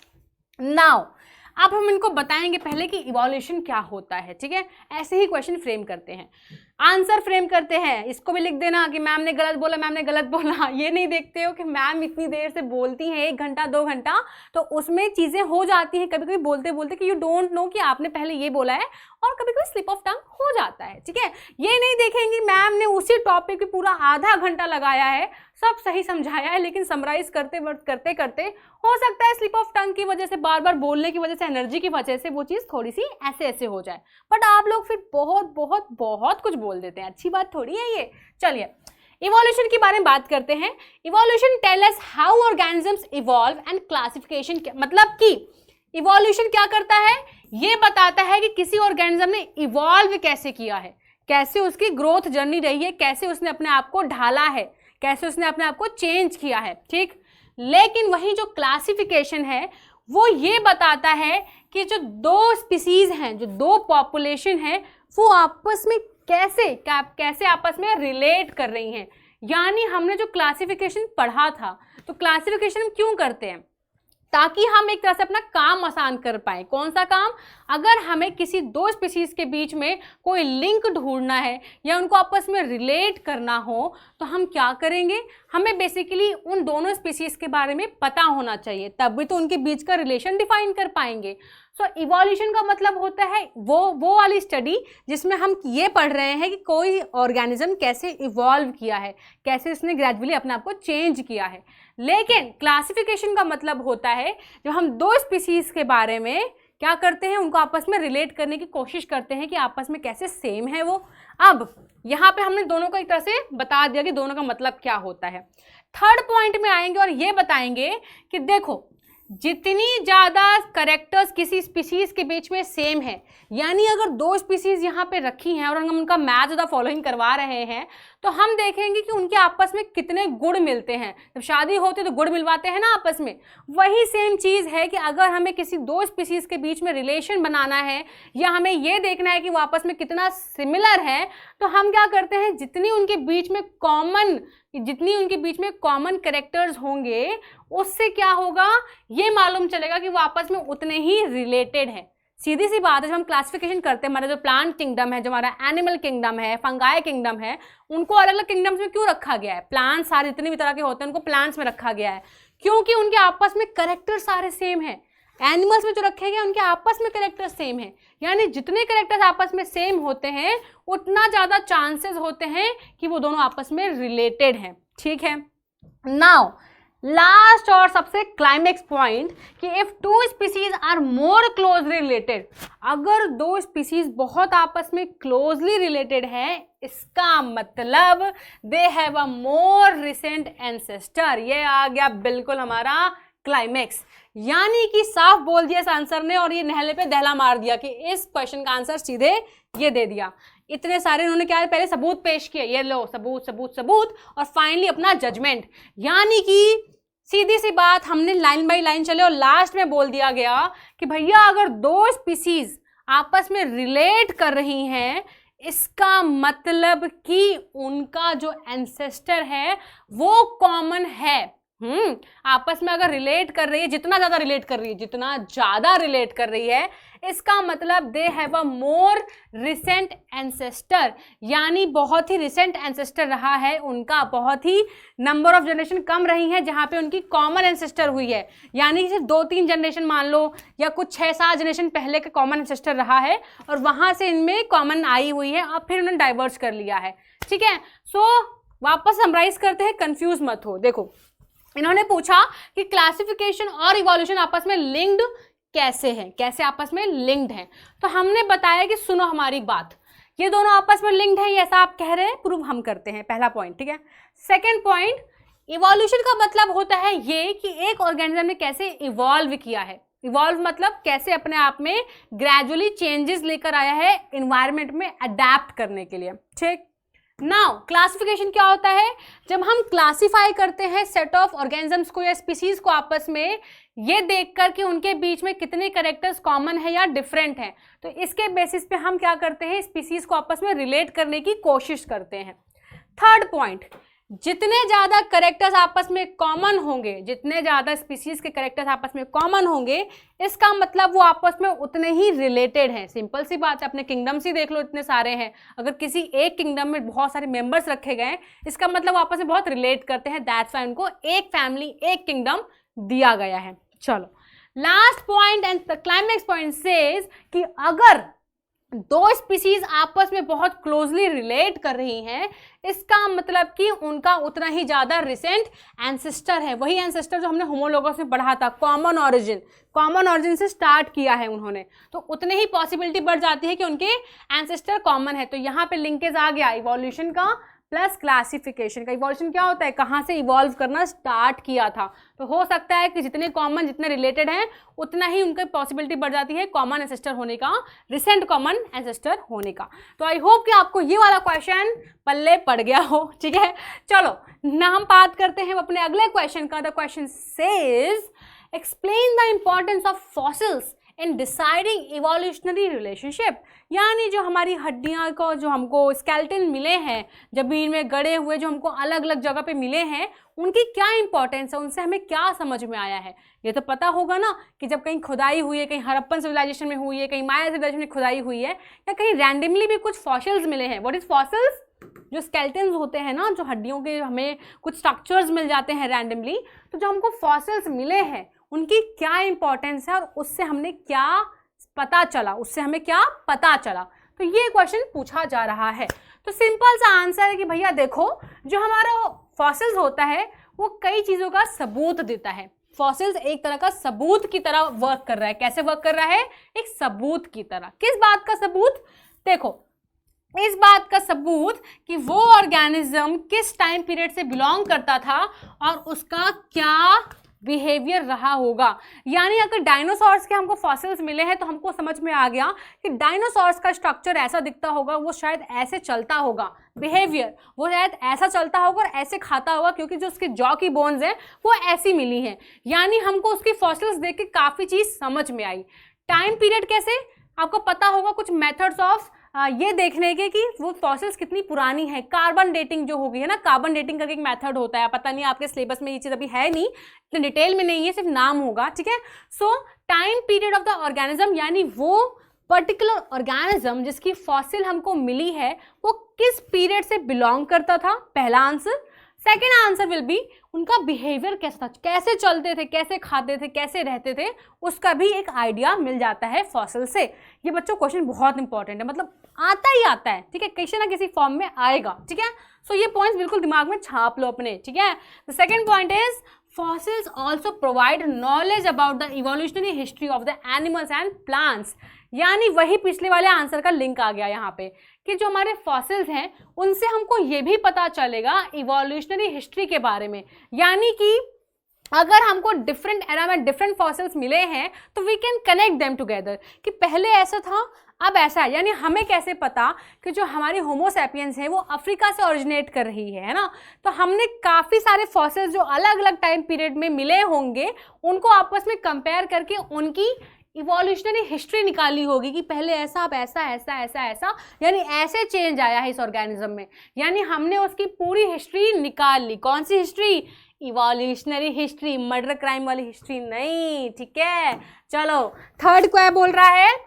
नाउ अब हम इनको बताएंगे पहले कि इवोल्यूशन क्या होता है, ठीक है। ऐसे ही क्वेश्चन फ्रेम करते हैं, आंसर फ्रेम करते हैं। इसको भी लिख देना कि मैम ने गलत बोला, मैम ने गलत बोला। ये नहीं देखते हो कि मैम इतनी देर से बोलती हैं, 1 घंटा 2 घंटा, तो उसमें चीज़ें हो जाती हैं कभी कभी बोलते बोलते कि यू डोंट नो कि आपने पहले ये बोला है, और कभी कभी स्लिप ऑफ टंग हो जाता है, ठीक है। ये नहीं देखेंगे मैम ने उसी टॉपिक पे पूरा आधा घंटा लगाया है, सब सही समझाया है, लेकिन समराइज करते करते हो सकता है स्लिप ऑफ टंग की वजह से, बार बार बोलने की वजह से, एनर्जी की वजह से वो चीज़ थोड़ी सी ऐसे ऐसे हो जाए, बट आप लोग फिर बहुत बहुत बहुत कुछ बोल देते हैं। अच्छी बात थोड़ी है ये। चलिए इवोल्यूशन के बारे में बात करते हैं। Evolution tell us how organisms evolve and classification, मतलब कि इवोल्यूशन क्या करता है, ये बताता है कि किसी ऑर्गेनिज्म ने इवॉल्व कैसे किया है, कैसे उसकी ग्रोथ जर्नी रही है, कैसे उसने अपने आप को ढाला है, कैसे उसने अपने आप को चेंज किया है, ठीक। लेकिन वही जो क्लासिफिकेशन है वो ये बताता है कि जो 2 स्पीसीज हैं, जो 2 पॉपुलेशन हैं, वो आपस में कैसे आपस में रिलेट कर रही हैं। यानी हमने जो क्लासिफिकेशन पढ़ा था, तो क्लासिफिकेशन हम क्यों करते हैं, ताकि हम एक तरह से अपना काम आसान कर पाएँ। कौन सा काम? अगर हमें किसी 2 स्पीसीज के बीच में कोई लिंक ढूंढना है या उनको आपस में रिलेट करना हो, तो हम क्या करेंगे, हमें बेसिकली उन दोनों स्पीसीज के बारे में पता होना चाहिए, तभी तो उनके बीच का रिलेशन डिफाइन कर पाएंगे। सो इवोल्यूशन का मतलब होता है वो वाली स्टडी जिसमें हम ये पढ़ रहे हैं कि कोई ऑर्गेनिज्म कैसे इवॉल्व किया है, कैसे उसने ग्रेजुअली अपने आप को चेंज किया है। लेकिन क्लासिफिकेशन का मतलब होता है जब हम 2 स्पीसीज के बारे में क्या करते हैं, उनको आपस में रिलेट करने की कोशिश करते हैं कि आपस में कैसे सेम है वो। अब यहाँ पे हमने दोनों को एक तरह से बता दिया कि दोनों का मतलब क्या होता है। थर्ड पॉइंट में आएंगे और ये बताएंगे कि देखो जितनी ज़्यादा कैरेक्टर्स किसी स्पीसीज के बीच में सेम है, यानी अगर 2 स्पीसीज यहाँ पे रखी हैं और हम उनका मैच द फॉलोइंग करवा रहे हैं, तो हम देखेंगे कि उनके आपस में कितने गुण मिलते हैं। जब शादी होती है तो गुण मिलवाते हैं ना आपस में, वही सेम चीज़ है कि अगर हमें किसी 2 स्पीसीज के बीच में रिलेशन बनाना है या हमें ये देखना है कि वो आपस में कितना सिमिलर है, तो हम क्या करते हैं, जितनी उनके बीच में कॉमन कैरेक्टर्स होंगे, उससे क्या होगा, ये मालूम चलेगा कि वो आपस में उतने ही रिलेटेड है। सीधी सी बात है, जब हम क्लासिफिकेशन करते हैं, हमारा जो प्लांट किंगडम है, जो हमारा एनिमल किंगडम है, फंगाई किंगडम है, उनको अलग अलग किंगडम्स में क्यों रखा गया है? प्लांट्स सारे जितने भी तरह के होते हैं उनको प्लांट्स में रखा गया है क्योंकि उनके आपस में कैरेक्टर सारे सेम हैं। एनिमल्स में जो रखे गए उनके आपस में कैरेक्टर सेम है, यानी जितने कैरेक्टर्स आपस में सेम होते हैं उतना ज़्यादा चांसेस होते हैं कि वो दोनों आपस में रिलेटेड हैं, ठीक है। नाउ लास्ट और सबसे क्लाइमेक्स पॉइंट कि if 2 species are more closely related, अगर 2 स्पीसीज बहुत आपस में क्लोजली रिलेटेड है, इसका मतलब they have a more recent ancestor. ये आ गया बिल्कुल हमारा क्लाइमेक्स, यानी कि साफ बोल दिया इस आंसर ने और ये नहले पे दहला मार दिया कि इस क्वेश्चन का आंसर सीधे ये दे दिया। इतने सारे उन्होंने क्या पहले सबूत पेश किए, ये लो सबूत सबूत सबूत, और फाइनली अपना जजमेंट। यानी कि सीधी सी बात, हमने लाइन बाय लाइन चले और लास्ट में बोल दिया गया कि भैया अगर 2 स्पीसीज आपस में रिलेट कर रही हैं, इसका मतलब कि उनका जो एंसेस्टर है वो कॉमन है। आपस में अगर रिलेट कर रही है, जितना ज़्यादा रिलेट कर रही है, इसका मतलब they have a more recent ancestor, यानी बहुत ही रिसेंट एंसेस्टर रहा है उनका, बहुत ही नंबर ऑफ जनरेशन कम रही है जहाँ पे उनकी कॉमन एंसेस्टर हुई है। यानी सिर्फ 2-3 जनरेशन मान लो या कुछ 6-7 जनरेशन पहले का कॉमन एंसेस्टर रहा है और वहाँ से इनमें कॉमन आई हुई है और फिर उन्होंने डाइवर्स कर लिया है, ठीक है। सो वापस समराइज करते हैं, कंफ्यूज मत हो। देखो इन्होंने पूछा कि क्लासिफिकेशन और इवोल्यूशन आपस में लिंक्ड कैसे हैं, कैसे आपस में लिंक्ड हैं। तो हमने बताया कि सुनो हमारी बात, ये दोनों आपस में लिंक्ड हैं, ये ऐसा आप कह रहे हैं, प्रूव हम करते हैं, पहला पॉइंट, ठीक है। सेकंड पॉइंट, इवोल्यूशन का मतलब होता है ये कि एक ऑर्गेनिज्म ने कैसे इवॉल्व किया है। इवॉल्व मतलब कैसे अपने आप में ग्रेजुअली चेंजेस लेकर आया है एनवायरनमेंट में अडेप्ट करने के लिए, ठीक। नाउ क्लासिफिकेशन क्या होता है, जब हम क्लासिफाई करते हैं सेट ऑफ ऑर्गेनिजम्स को या स्पीसीज को आपस में, ये देखकर कि उनके बीच में कितने कैरेक्टर्स कॉमन है या डिफरेंट हैं, तो इसके बेसिस पे हम क्या करते हैं, स्पीसीज को आपस में रिलेट करने की कोशिश करते हैं। थर्ड पॉइंट, जितने ज़्यादा कैरेक्टर्स आपस में कॉमन होंगे, जितने ज़्यादा स्पीसीज के कैरेक्टर्स आपस में कॉमन होंगे, इसका मतलब वो आपस में उतने ही रिलेटेड हैं। सिंपल सी बात है, अपने किंगडम्स ही देख लो, इतने सारे हैं, अगर किसी एक किंगडम में बहुत सारे मेंबर्स रखे गए, इसका मतलब वो आपस में बहुत रिलेट करते हैं, दैट्स व्हाई उनको एक फैमिली, एक किंगडम दिया गया है। चलो last point and the climax point says कि अगर दो स्पीसीज आपस में बहुत क्लोजली रिलेट कर रही हैं, इसका मतलब कि उनका उतना ही ज़्यादा रिसेंट एंसेस्टर है, वही एंसेस्टर जो हमने होमोलोगस में पढ़ा था, कॉमन ऑरिजिन से स्टार्ट किया है उन्होंने, तो उतने ही पॉसिबिलिटी बढ़ जाती है कि उनके एंसेस्टर कॉमन है। तो यहाँ पे लिंकेज आ गया इवोल्यूशन का प्लस क्लासिफिकेशन का। इवोल्यूशन क्या होता है, कहाँ से इवॉल्व करना स्टार्ट किया था, तो हो सकता है कि जितने कॉमन, जितने रिलेटेड हैं, उतना ही उनकी पॉसिबिलिटी बढ़ जाती है कॉमन एंसेस्टर होने का, रिसेंट कॉमन एंसेस्टर होने का। तो आई होप कि आपको ये वाला क्वेश्चन पल्ले पड़ गया हो, ठीक है। चलो ना हम बात करते हैं अपने अगले क्वेश्चन का। The question says explain the importance of fossils in deciding evolutionary relationship, यानी जो हमारी हड्डियाँ को, जो हमको स्केलेटन मिले हैं जमीन में गड़े हुए, जो हमको अलग अलग जगह पे मिले हैं, उनकी क्या इंपॉर्टेंस है, उनसे हमें क्या समझ में आया है। ये तो पता होगा ना कि जब कहीं खुदाई हुई है, कहीं हड़प्पन सिविलाइजेशन में हुई है, कहीं माया सिविलाइजेशन में खुदाई हुई है, या कहीं रैंडमली भी कुछ फॉसिल्स मिले हैं। व्हाट इज फॉसिल्स, जो स्केलेटन्स होते हैं ना, जो हड्डियों के हमें कुछ स्ट्रक्चर्स मिल जाते हैं रैंडमली, तो जो हमको फॉसिल्स मिले हैं उनकी क्या इंपॉर्टेंस है और उससे हमने क्या पता चला, उससे हमें क्या पता चला, तो ये क्वेश्चन पूछा जा रहा है। तो सिंपल सा आंसर है कि भैया देखो, जो हमारा फॉसिल्स होता है वो कई चीज़ों का सबूत देता है। फॉसिल्स एक तरह का सबूत की तरह वर्क कर रहा है। कैसे वर्क कर रहा है, एक सबूत की तरह। किस बात का सबूत, देखो इस बात का सबूत कि वो ऑर्गेनिज्म किस टाइम पीरियड से बिलोंग करता था और उसका क्या बिहेवियर रहा होगा। यानी अगर डायनासोर्स के हमको फॉसिल्स मिले हैं तो हमको समझ में आ गया कि डायनासोर्स का स्ट्रक्चर ऐसा दिखता होगा, वो शायद ऐसे चलता होगा, बिहेवियर वो शायद ऐसा चलता होगा और ऐसे खाता होगा, क्योंकि जो उसके जॉ की बोन्स हैं वो ऐसी मिली हैं। यानी हमको उसकी फॉसिल्स देख के काफ़ी चीज़ समझ में आई। टाइम पीरियड कैसे, आपको पता होगा कुछ मेथड्स ऑफ ये देखने के कि वो फॉसिल्स कितनी पुरानी है। कार्बन डेटिंग जो होगी है ना, कार्बन डेटिंग का एक मेथड होता है, पता नहीं आपके सिलेबस में ये चीज़ अभी है नहीं, इतने डिटेल में नहीं है, सिर्फ नाम होगा, ठीक है। सो time period of the organism, यानी वो पर्टिकुलर ऑर्गेनिज्म जिसकी फॉसिल हमको मिली है वो किस पीरियड से बिलोंग करता था, पहला answer. Second answer will be उनका बिहेवियर कैसा था, कैसे चलते थे, कैसे खाते थे, कैसे रहते थे, उसका भी एक आइडिया मिल जाता है फॉसिल से। ये बच्चों क्वेश्चन बहुत इंपॉर्टेंट है, मतलब आता ही आता है, ठीक है, किसी ना किसी फॉर्म में आएगा, ठीक है। सो ये पॉइंट्स बिल्कुल दिमाग में छाप लो अपने, ठीक है। The second point is fossils also provide knowledge about the evolutionary history of the animals and plants। यानी वही पिछले वाले आंसर का लिंक आ गया यहाँ पे कि जो हमारे फॉसिल्स हैं उनसे हमको ये भी पता चलेगा इवोल्यूशनरी हिस्ट्री के बारे में। यानी कि अगर हमको डिफरेंट एरा में डिफरेंट फॉसिल्स मिले हैं तो we can connect them together कि पहले ऐसा था अब ऐसा है। यानी हमें कैसे पता कि जो हमारी होमो सैपियंस है वो अफ्रीका से ओरिजिनेट कर रही है ना, तो हमने काफ़ी सारे फॉसिल्स जो अलग अलग टाइम पीरियड में मिले होंगे उनको आपस में कंपेयर करके उनकी इवोल्यूशनरी हिस्ट्री निकाली होगी कि पहले ऐसा अब ऐसा ऐसा ऐसा ऐसा, यानी ऐसे चेंज आया है इस ऑर्गेनिज्म में। यानी हमने उसकी पूरी हिस्ट्री निकाल ली। कौन सी history? Evolutionary history, murder crime वाली हिस्ट्री नहीं, ठीक है। चलो थर्ड क्या बोल रहा है,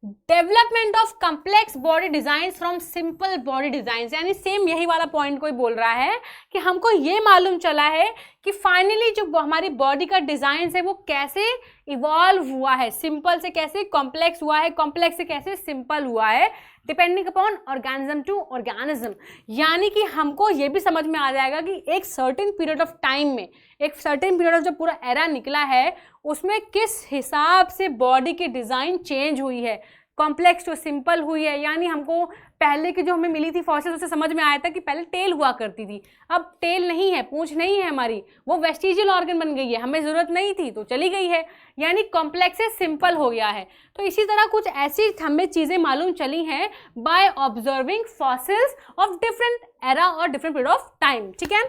development of complex body design from simple body design. यानी सेम यही वाला पॉइंट कोई बोल रहा है कि हमको ये मालूम चला है कि फाइनली जो हमारी बॉडी का डिजाइन है वो कैसे इवॉल्व हुआ है, सिंपल से कैसे कॉम्प्लेक्स हुआ है, कॉम्प्लेक्स से कैसे सिंपल हुआ है, depending upon organism to organism, यानी कि हमको ये भी समझ में आ जाएगा कि एक सर्टेन पीरियड ऑफ टाइम में, एक सर्टेन पीरियड ऑफ जो पूरा एरा निकला है उसमें किस हिसाब से बॉडी की डिज़ाइन चेंज हुई है, कॉम्प्लेक्स टू सिंपल हुई है। यानी हमको पहले की जो हमें मिली थी फॉसिल्स उससे समझ में आया था कि पहले टेल हुआ करती थी, अब टेल नहीं है, पूंछ नहीं है हमारी, वो वेस्टिजियल ऑर्गन बन गई है, हमें ज़रूरत नहीं थी तो चली गई है, यानी कॉम्प्लेक्स से सिंपल हो गया है। तो इसी तरह कुछ ऐसी हमें चीज़ें मालूम चली हैं by observing fossils of different era और डिफरेंट पीरियड ऑफ टाइम। ठीक है,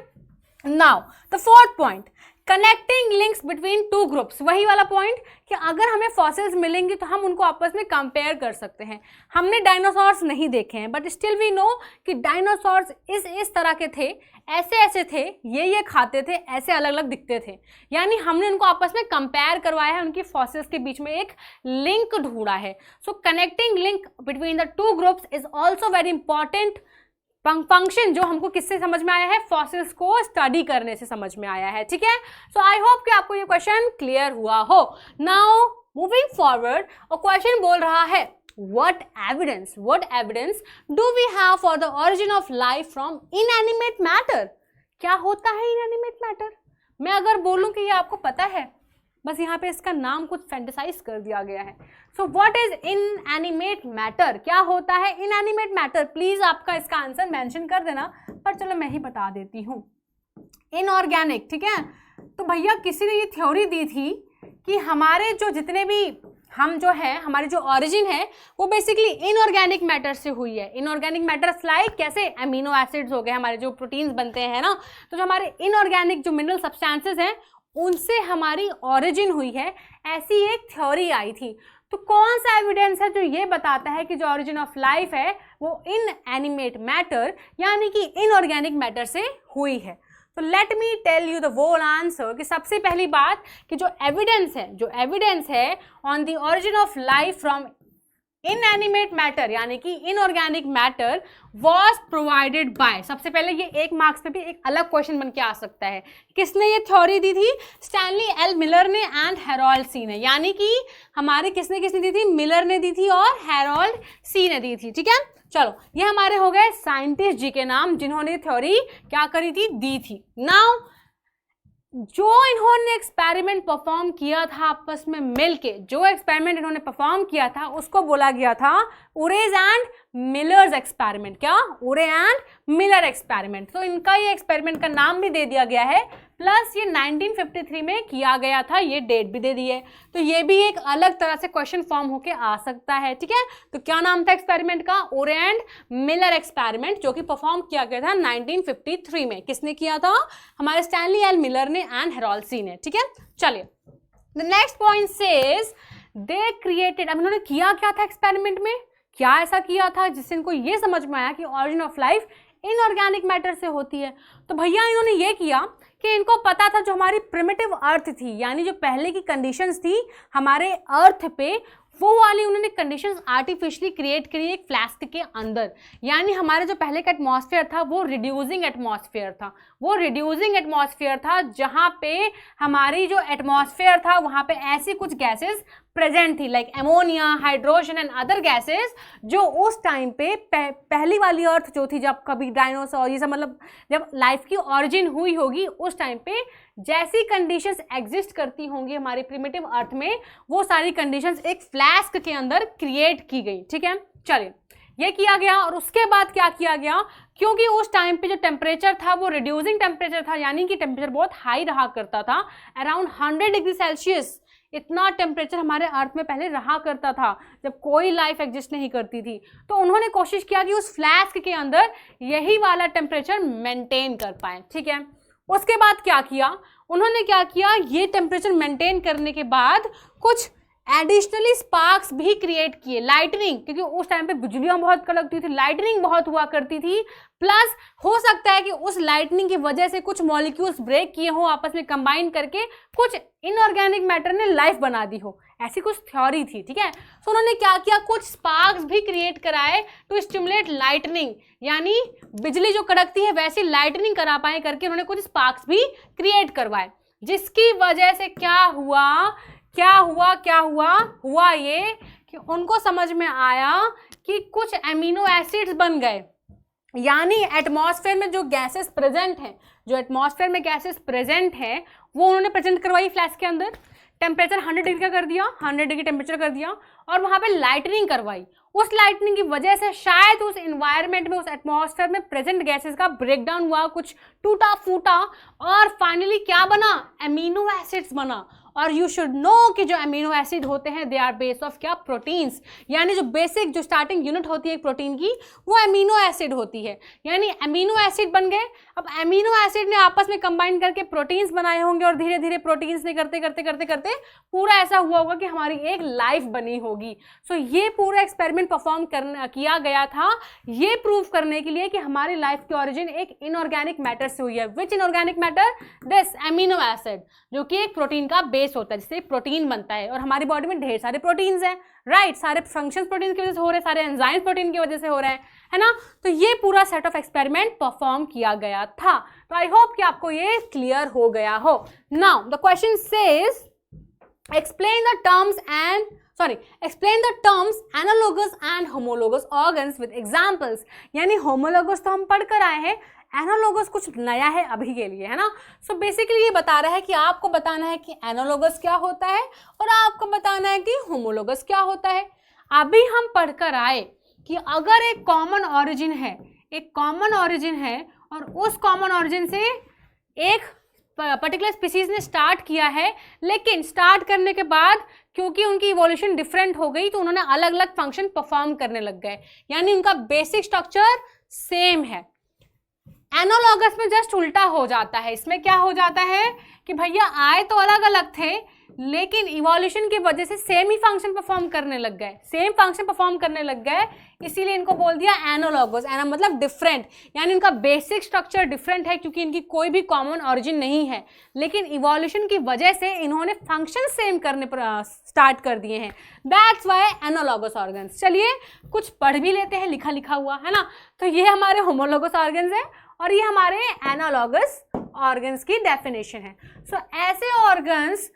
now the fourth point, connecting links between two groups. वही वाला पॉइंट कि अगर हमें फॉसिल्स मिलेंगे तो हम उनको आपस में कंपेयर कर सकते हैं। हमने डायनासोर्स नहीं देखे हैं बट स्टिल वी नो कि डायनासोर्स इस तरह के थे, ऐसे ऐसे थे, ये खाते थे, ऐसे अलग अलग दिखते थे, यानी हमने उनको आपस में कंपेयर करवाया है, उनकी फॉसिल्स के बीच में एक लिंक ढूंढा है। सो connecting link between the two groups is also very important function, जो हमको किससे समझ में आया है, फॉसिल्स को स्टडी करने से समझ में आया है। ठीक है, सो आई होप कि आपको ये क्वेश्चन क्लियर हुआ हो। नाउ मूविंग फॉरवर्ड, और क्वेश्चन बोल रहा है what evidence do we have for the origin of life from inanimate matter? क्या होता है inanimate matter? मैं अगर बोलूं कि ये आपको पता है, बस यहाँ पे इसका नाम कुछ फैंटेसाइज कर दिया गया है। So what is inanimate matter? क्या होता है इनएनिमेट मैटर? प्लीज आपका इसका आंसर मेंशन कर देना, पर चलो मैं ही बता देती हूँ। इनऑर्गेनिक, ठीक है। तो भैया किसी ने ये थ्योरी दी थी कि हमारे जो जितने भी हम जो है, हमारी जो ओरिजिन है वो बेसिकली इनऑर्गेनिक मैटर से हुई है। इनऑर्गेनिक मैटर्स लाइक कैसे, अमीनो एसिड्स हो गए, हमारे जो प्रोटीन्स बनते हैं ना, तो जो हमारे इनऑर्गेनिक जो मिनरल सब्सटेंसेस हैं उनसे हमारी ओरिजिन हुई है, ऐसी एक थ्योरी आई थी। तो कौन सा एविडेंस है जो ये बताता है कि जो ओरिजिन ऑफ लाइफ है वो इन-एनिमेट मैटर यानी कि इनऑर्गेनिक मैटर से हुई है? तो let me tell you the whole answer कि सबसे पहली बात कि जो एविडेंस है on the origin of life from inanimate matter यानी कि inorganic matter was provided by, सबसे पहले ये एक मार्क्स पे भी एक अलग क्वेश्चन बन के आ सकता है, किसने ये थ्योरी दी थी? स्टैनली एल मिलर ने एंड हैरोल्ड सी ने, यानी कि हमारे किसने दी थी? मिलर ने दी थी और हैरोल्ड सी ने दी थी। ठीक है, चलो ये हमारे हो गए साइंटिस्ट जी के नाम जिन्होंने थ्योरी क्या करी थी, दी थी। नाउ जो इन्होंने एक्सपेरिमेंट परफॉर्म किया था आपस में मिलके, जो एक्सपेरिमेंट इन्होंने परफॉर्म किया था उसको बोला गया था उरेज एंड मिलर्स एक्सपेरिमेंट। क्या? उरे एंड मिलर एक्सपेरिमेंट। तो इनका ये एक्सपेरिमेंट का नाम भी दे दिया गया है, प्लस ये 1953 में किया गया था, ये डेट भी दे दी है। तो ये भी एक अलग तरह से क्वेश्चन फॉर्म होके आ सकता है। ठीक है, तो क्या नाम था एक्सपेरिमेंट का? उरे एंड मिलर एक्सपेरिमेंट, जो कि परफॉर्म किया गया था 1953 में। किसने किया था? हमारे स्टैनली एल मिलर ने एंड हैरोल्ड सी ने। ठीक है, चलिए the next point says they created. अब इन्होंने किया क्या था एक्सपेरिमेंट में, क्या ऐसा किया था जिससे इनको ये समझ में आया कि origin of life inorganic matter से होती है? तो भैया इन्होंने ये किया कि इनको पता था जो हमारी प्रिमिटिव अर्थ थी, यानी जो पहले की कंडीशंस थी हमारे अर्थ पे, वो वाली उन्होंने कंडीशंस आर्टिफिशियली क्रिएट करी एक फ्लास्क के अंदर। यानी हमारे जो पहले का एटमॉस्फेयर था वो रिड्यूसिंग एटमॉस्फेयर था, जहाँ पे हमारी जो एटमॉस्फेयर था वहाँ पे ऐसी कुछ गैसेस प्रेजेंट थी like ammonia, hydrogen and other gases, जो उस टाइम पे पहली वाली अर्थ जो थी, जब कभी डायनासोर ये सब, मतलब जब लाइफ की ऑरिजिन हुई होगी उस टाइम पे जैसी कंडीशंस एग्जिस्ट करती होंगी हमारी प्रिमिटिव अर्थ में, वो सारी कंडीशंस एक फ्लास्क के अंदर क्रिएट की गई। ठीक है, चलिए ये किया गया। और उसके बाद क्या किया गया, क्योंकि उस टाइम पे जो टेम्परेचर था वो रिड्यूसिंग टेम्परेचर था, यानी कि टेम्परेचर बहुत हाई रहा करता था, अराउंड 100 डिग्री सेल्सियस। इतना टेम्परेचर हमारे अर्थ में पहले रहा करता था जब कोई लाइफ एग्जिस्ट नहीं करती थी। तो उन्होंने कोशिश किया कि उस फ्लास्क के अंदर यही वाला टेम्परेचर मेंटेन कर पाए। ठीक है, उसके बाद क्या किया उन्होंने, ये टेम्परेचर मेंटेन करने के बाद कुछ एडिशनली स्पार्क्स भी क्रिएट किए, लाइटनिंग, क्योंकि उस टाइम पे बिजलियां बहुत कड़कती थी, लाइटनिंग बहुत हुआ करती थी, प्लस हो सकता है कि उस लाइटनिंग की वजह से कुछ मॉलिक्यूल्स ब्रेक किए हो, आपस में कंबाइन करके कुछ इनऑर्गेनिक मैटर ने लाइफ बना दी हो, ऐसी कुछ थ्योरी थी। ठीक है, तो उन्होंने क्या किया, कुछ स्पार्क्स भी क्रिएट कराए टू स्टिमुलेट लाइटनिंग, यानी बिजली जो कड़कती है वैसी लाइटनिंग करा पाए करके उन्होंने कुछ स्पार्क्स भी क्रिएट करवाए, जिसकी वजह से क्या हुआ ये कि कि उनको समझ में आया कि कुछ एमिनो एसिड्स बन गए, यानी एटमॉस्फेयर में जो गैसेस प्रेजेंट हैं, जो एटमॉस्फेयर में गैसेस प्रेजेंट हैं वो उन्होंने प्रेजेंट करवाई फ्लैश के अंदर। टेम्परेचर 100 डिग्री का कर दिया, 100 डिग्री टेम्परेचर कर दिया, और वहाँ पे लाइटनिंग करवाई। उस लाइटनिंग की वजह से शायद उस एनवायरनमेंट में, उस एटमॉस्फेयर में प्रेजेंट गैसेस का ब्रेकडाउन हुआ, कुछ टूटा फूटा, और फाइनली क्या बना, एमिनो एसिड्स बना। और यू शुड नो कि जो अमीनो एसिड होते हैं दे आर बेस ऑफ क्या, प्रोटीन्स। यानी जो बेसिक, जो स्टार्टिंग यूनिट होती है एक प्रोटीन की, वो अमीनो एसिड होती है। यानी अमीनो एसिड बन गए। अब अमीनो एसिड ने आपस में कंबाइन करके प्रोटीन्स बनाए होंगे, और धीरे धीरे प्रोटीन्स ने करते करते करते करते पूरा ऐसा हुआ होगा कि हमारी एक लाइफ बनी होगी। सो ये पूरा एक्सपेरिमेंट परफॉर्म किया गया था ये प्रूव करने के लिए कि हमारी लाइफ की ओरिजिन एक इनऑर्गेनिक मैटर से हुई है। Which inorganic matter? This amino acid, जो कि एक प्रोटीन का बेस होता है, जिससे प्रोटीन बनता है। और हमारी बॉडी में ढेर सारे प्रोटीन्स हैं, राइट। सारे फंक्शंस प्रोटीन की वजह से हो रहे हैं, सारे एंजाइम्स प्रोटीन की वजह से हो रहे हैं, है ना। तो ये पूरा सेट ऑफ एक्सपेरिमेंट परफॉर्म किया गया था। तो आई होप कि आपको ये क्लियर हो गया हो। Now the question says explain the terms analogous and homologous organs with examples। यानी homologous तो हम पढ़ कर आए हैं, एनालोगस कुछ नया है अभी के लिए, है ना। सो बेसिकली ये बता रहा है कि आपको बताना है कि एनालोगस क्या होता है और आपको बताना है कि होमोलोगस क्या होता है। अभी हम पढ़कर आए कि अगर एक कॉमन ऑरिजिन है, एक कॉमन ऑरिजिन है, और उस कॉमन ऑरिजिन से एक पर्टिकुलर स्पीसीज ने स्टार्ट किया है, लेकिन स्टार्ट करने के बाद क्योंकि उनकी इवोल्यूशन डिफरेंट हो गई तो उन्होंने अलग अलग फंक्शन परफॉर्म करने लग गए, यानी उनका बेसिक स्ट्रक्चर सेम है। एनालॉगस में जस्ट उल्टा हो जाता है। इसमें क्या हो जाता है कि भैया आए तो अलग अलग थे, लेकिन इवोल्यूशन की वजह से सेम ही फंक्शन परफॉर्म करने लग गए, सेम फंक्शन परफॉर्म करने लग गए, इसीलिए इनको बोल दिया एनालॉगस। एना मतलब डिफरेंट, यानी इनका बेसिक स्ट्रक्चर डिफरेंट है क्योंकि इनकी कोई भी कॉमन ऑरिजिन नहीं है, लेकिन इवोल्यूशन की वजह से इन्होंने फंक्शन सेम करने पर स्टार्ट कर दिए हैं। That's why analogous organs. चलिए कुछ पढ़ भी लेते हैं, लिखा लिखा हुआ, है ना। तो ये हमारे होमोलोगस ऑर्गन्स है और ये हमारे एनालॉगस ऑर्गन्स की डेफिनेशन है। सो ऐसे ऑर्गन्स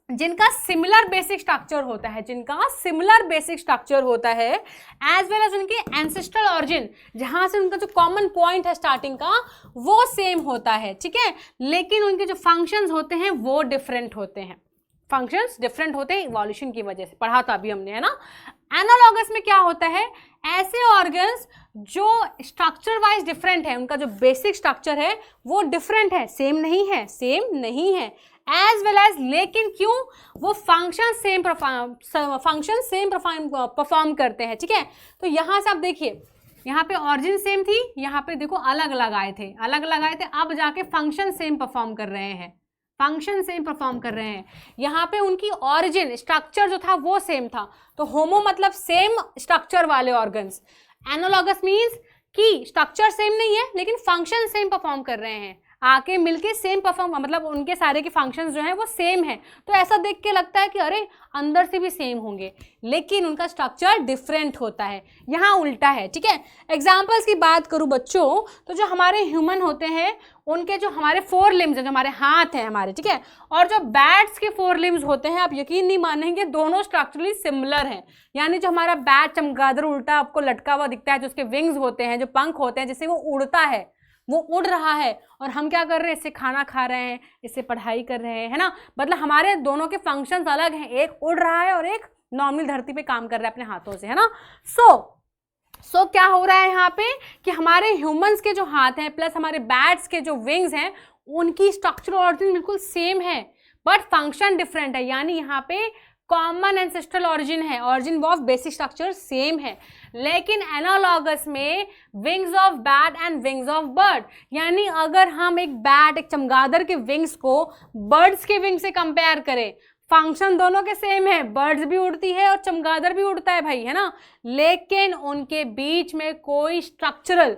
जिनका सिमिलर बेसिक स्ट्रक्चर होता है, जिनका सिमिलर बेसिक स्ट्रक्चर होता है, एज वेल एज उनके एंसेस्ट्रल ऑरिजिन, जहां से उनका जो कॉमन पॉइंट है स्टार्टिंग का वो सेम होता है, ठीक है, लेकिन उनके जो फंक्शंस होते हैं वो डिफरेंट होते हैं। फंक्शंस डिफरेंट होते हैं इवोल्यूशन की वजह से, पढ़ा था अभी हमने, है ना। एनालॉगस में क्या होता है, ऐसे ऑर्गन्स जो स्ट्रक्चर वाइज डिफरेंट है, उनका जो बेसिक स्ट्रक्चर है वो डिफरेंट है, सेम नहीं है, सेम नहीं है, एज वेल एज, लेकिन क्यों, वो फंक्शन सेम परफॉर्म करते हैं, ठीक है। तो यहाँ से आप देखिए, यहाँ पे ऑरिजिन सेम थी, यहाँ पे देखो अलग अलग आए थे, अलग अलग आए थे, अब जाके फंक्शन सेम परफॉर्म कर रहे हैं, फंक्शन सेम परफॉर्म कर रहे हैं। यहाँ पे उनकी ऑरिजिन स्ट्रक्चर जो था वो सेम था, तो होमो मतलब सेम स्ट्रक्चर वाले ऑर्गन्स, एनालॉगस मीन्स कि स्ट्रक्चर सेम नहीं है लेकिन फंक्शन सेम परफॉर्म कर रहे हैं, आके मिलके सेम परफॉर्म, मतलब उनके सारे के फंक्शंस जो हैं वो सेम है। तो ऐसा देख के लगता है कि अरे अंदर से भी सेम होंगे, लेकिन उनका स्ट्रक्चर डिफरेंट होता है। यहाँ उल्टा है, ठीक है। एग्जाम्पल्स की बात करूँ बच्चों, तो जो हमारे ह्यूमन होते हैं उनके जो हमारे 4 लिम्स हैं, जो हमारे हाथ हैं हमारे, ठीक है, और जो बैट्स के 4 लिम्स होते हैं, आप यकीन नहीं मानेंगे दोनों स्ट्रक्चरली सिमिलर हैं। यानी जो हमारा बैट चमगादड़ उल्टा आपको लटका हुआ दिखता है, जो उसके विंग्स होते हैं, जो पंख होते हैं, जिससे वो उड़ता है, वो उड़ रहा है, और हम क्या कर रहे हैं, इससे खाना खा रहे हैं, इससे पढ़ाई कर रहे हैं, है ना। मतलब हमारे दोनों के फंक्शंस अलग हैं, एक उड़ रहा है और एक नॉर्मल धरती पे काम कर रहा है अपने हाथों से, है ना। सो क्या हो रहा है यहाँ पे कि हमारे ह्यूमंस के जो हाथ हैं प्लस हमारे बैट्स के जो विंग्स हैं उनकी स्ट्रक्चरल ऑरिजिन बिल्कुल सेम है, बट फंक्शन डिफरेंट है। यानी यहाँ पे कॉमन एंसेस्ट्रल ऑरिजिन है, origin of basic structure same है, लेकिन एनालॉगस में wings of bat and wings of bird, यानी अगर हम एक बैट, एक चमगादड़ के विंग्स को बर्ड्स के विंग से कंपेयर करें, फंक्शन दोनों के सेम है, बर्ड्स भी उड़ती है और चमगादड़ भी उड़ता है भाई, है ना, लेकिन उनके बीच में कोई स्ट्रक्चरल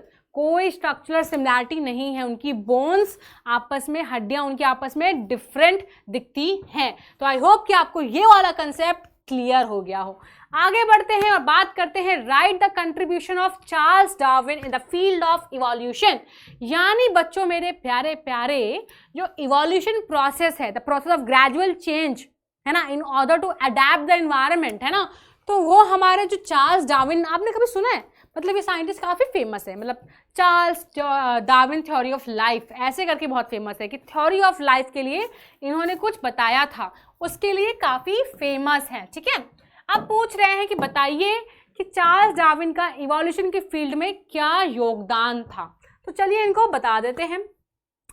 सिमिलैरिटी नहीं है। उनकी बोन्स आपस में, हड्डियां उनकी आपस में डिफरेंट दिखती हैं। तो आई होप कि आपको ये वाला कंसेप्ट क्लियर हो गया हो। आगे बढ़ते हैं और बात करते हैं right the contribution of Charles Darwin in the field of evolution. यानी बच्चों मेरे प्यारे प्यारे, जो इवोल्यूशन प्रोसेस है, the process of gradual change, है ना, in order to adapt the environment, है ना। तो वो हमारे जो चार्ल्स डार्विन, आपने कभी सुना है, मतलब ये साइंटिस्ट काफ़ी फेमस है, मतलब Charles Darwin theory of life ऐसे करके बहुत फेमस है कि थ्योरी ऑफ लाइफ के लिए इन्होंने कुछ बताया था, उसके लिए काफ़ी फेमस है, ठीक है। अब पूछ रहे हैं कि बताइए कि चार्ल्स डार्विन का इवोल्यूशन के फील्ड में क्या योगदान था। तो चलिए इनको बता देते हैं।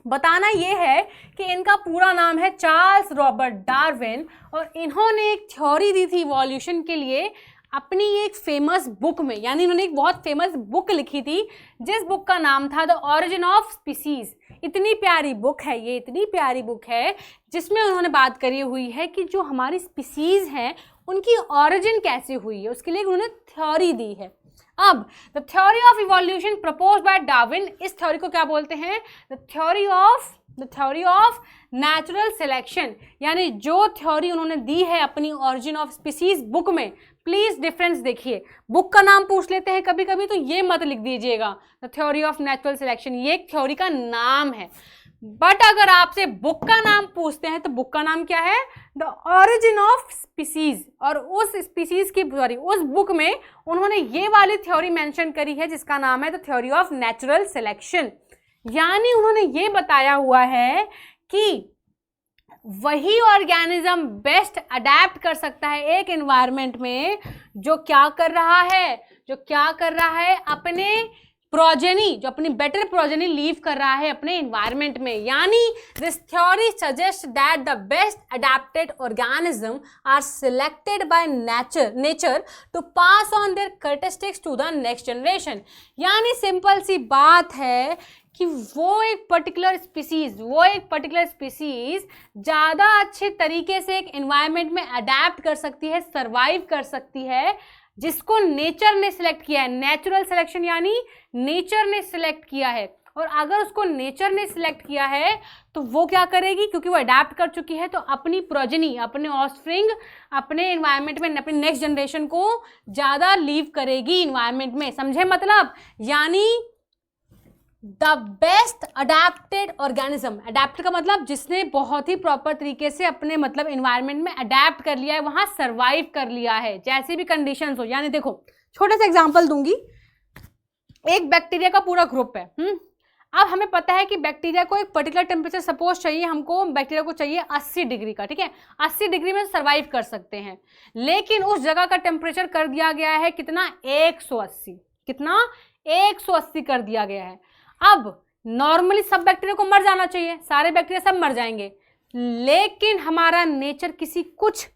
बताना ये है कि इनका पूरा नाम है चार्ल्स रॉबर्ट डार्विन, और इन्होंने एक थ्योरी दी थी इवोल्यूशन के लिए अपनी एक फेमस बुक में, यानी इन्होंने एक बहुत फेमस बुक लिखी थी जिस बुक का नाम था द ऑरिजिन ऑफ स्पीसीज। इतनी प्यारी बुक है ये, इतनी प्यारी बुक है जिसमें उन्होंने बात करी हुई है कि जो हमारी स्पीसीज हैं उनकी ऑरिजिन कैसे हुई है, उसके लिए उन्होंने थ्योरी दी है। अब the theory of evolution proposed by Darwin, इस थ्योरी को क्या बोलते हैं, the theory of natural selection, यानी जो थ्योरी उन्होंने दी है अपनी ऑरिजिन ऑफ स्पीसीज बुक में। प्लीज डिफरेंस देखिए, बुक का नाम पूछ लेते हैं कभी कभी तो ये मत लिख दीजिएगा the theory of natural selection, ये एक थ्योरी का नाम है। बट अगर आपसे बुक का नाम पूछते हैं तो बुक का नाम क्या है, द ऑरिजिन ऑफ स्पीसीज, और उस स्पीसीज की सॉरी उस बुक में उन्होंने ये वाली थ्योरी मेंशन करी है जिसका नाम है the theory of natural selection. यानी उन्होंने ये बताया हुआ है कि वही ऑर्गेनिज्म बेस्ट अडेप्ट कर सकता है एक एनवायरनमेंट में जो क्या कर रहा है, अपने प्रोजेनी, जो अपनी बेटर प्रोजेनी लीव कर रहा है अपने एनवायरनमेंट में। यानी this theory suggest that the best adapted organism are selected by nature to pass on their characteristics to the next generation. यानी सिंपल सी बात है कि वो एक पर्टिकुलर स्पीसीज ज़्यादा अच्छे तरीके से एक एनवायरनमेंट में अडेप्ट कर सकती है, सर्वाइव कर सकती है, जिसको नेचर ने सिलेक्ट किया है। नेचुरल सिलेक्शन यानी नेचर ने सिलेक्ट किया है, और अगर उसको नेचर ने सिलेक्ट किया है तो वो क्या करेगी, क्योंकि वो अडेप्ट कर चुकी है तो अपनी प्रोजेनी, अपने ऑफस्प्रिंग अपने एनवायरनमेंट में, अपने नेक्स्ट जनरेशन को ज़्यादा लीव करेगी एनवायरनमेंट में। समझे मतलब, यानी the best adapted organism, adapt का मतलब जिसने बहुत ही प्रॉपर तरीके से अपने मतलब एनवायरनमेंट में अडेप्ट कर लिया है, वहां सर्वाइव कर लिया है जैसे भी कंडीशंस हो। यानी देखो छोटा सा एग्जांपल दूंगी, एक बैक्टीरिया का पूरा ग्रुप है, अब हमें पता है कि बैक्टीरिया को एक पर्टिकुलर टेम्परेचर सपोज चाहिए, हमको बैक्टीरिया को चाहिए 80 डिग्री का, ठीक है, 80 डिग्री में सर्वाइव कर सकते हैं, लेकिन उस जगह का टेम्परेचर कर दिया गया है कितना, 180, कितना 180 कर दिया गया है। अब नॉर्मली सब बैक्टीरिया को मर जाना चाहिए, सारे बैक्टीरिया सब मर जाएंगे, लेकिन हमारा नेचर किसी कुछ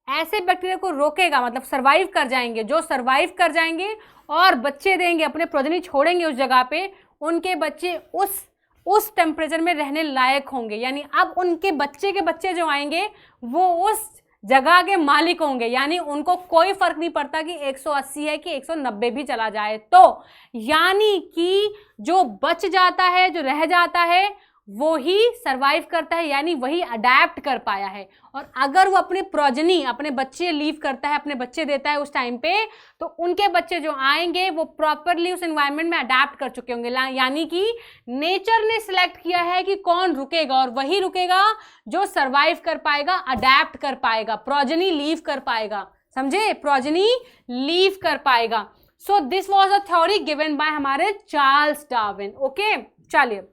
ऐसे बैक्टीरिया को रोकेगा, मतलब सर्वाइव कर जाएंगे, जो सर्वाइव कर जाएंगे और बच्चे देंगे, अपने प्रोजेनी छोड़ेंगे उस जगह पे, उनके बच्चे उस टेम्परेचर में रहने लायक होंगे। यानी अब उनके बच्चे के बच्चे जो आएंगे वो उस जगह के मालिक होंगे, यानी उनको कोई फर्क नहीं पड़ता कि 180 है कि 190 भी चला जाए तो, यानी कि जो बच जाता है, जो रह जाता है वो ही सर्वाइव करता है, यानी वही अडेप्ट कर पाया है। और अगर वो अपने प्रोजेनी, अपने बच्चे लीव करता है, अपने बच्चे देता है उस टाइम पे, तो उनके बच्चे जो आएंगे वो प्रॉपरली उस एनवायरनमेंट में अडेप्ट कर चुके होंगे। यानी कि नेचर ने सिलेक्ट किया है कि कौन रुकेगा, और वही रुकेगा जो सर्वाइव कर पाएगा, अडेप्ट कर पाएगा, प्रोजेनी लीव कर पाएगा। समझे, प्रोजेनी लीव कर पाएगा। So this was a theory given by हमारे चार्ल्स डार्विन। ओके, चलिए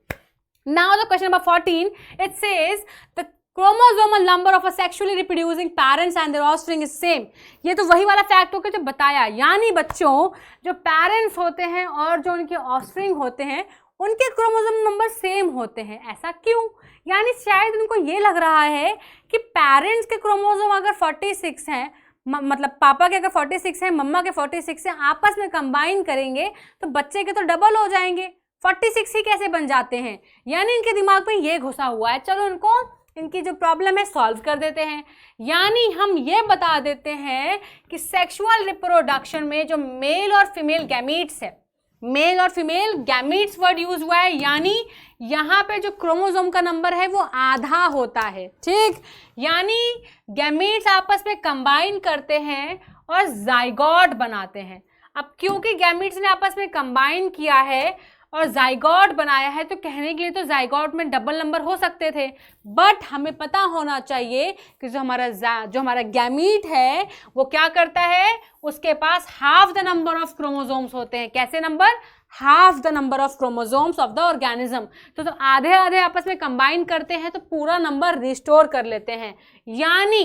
now the question number 14, it says the chromosomal number of a sexually reproducing parents and their offspring is same। ये तो वही वाला fact हो गया जो बताया, यानी बच्चों जो पेरेंट्स होते हैं और जो उनके ऑफस्प्रिंग होते हैं उनके क्रोमोसोम नंबर सेम होते हैं। ऐसा क्यों? यानी शायद उनको ये लग रहा है कि पेरेंट्स के क्रोमोसोम अगर 46 हैं, मतलब पापा के अगर 46 हैं, मम्मा के 46 हैं, आपस में कंबाइन करेंगे तो बच्चे के तो डबल हो जाएंगे, 46 ही कैसे बन जाते हैं। यानी इनके दिमाग में ये घुसा हुआ है, चलो इनको इनकी जो प्रॉब्लम है सॉल्व कर देते हैं। यानी हम ये बता देते हैं कि सेक्सुअल रिप्रोडक्शन में जो मेल और फीमेल गैमीट्स है, मेल और फीमेल गैमीट्स वर्ड यूज हुआ है, यानी यहाँ पे जो क्रोमोसोम का नंबर है वो आधा होता है, ठीक। यानी गैमीट्स आपस में कंबाइन करते हैं और जाइगोट बनाते हैं। अब क्योंकि गैमीट्स ने आपस में कंबाइन किया है और जाइगोट बनाया है, तो कहने के लिए तो जाइगोट में डबल नंबर हो सकते थे, बट हमें पता होना चाहिए कि जो हमारा गैमीट है वो क्या करता है, उसके पास half the number of chromosomes होते हैं। कैसे number? Half the number of chromosomes of the organism. तो आधे आधे आपस में कंबाइन करते हैं तो पूरा नंबर रिस्टोर कर लेते हैं, यानी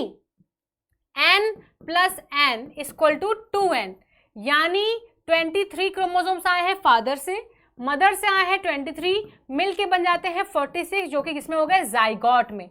n plus n equal to 2n, यानी 23 क्रोमोसोम्स आए हैं फादर से, मदर से आए हैं 23, मिल के बन जाते हैं 46, जो कि किसमें हो गए, जाइगोट में।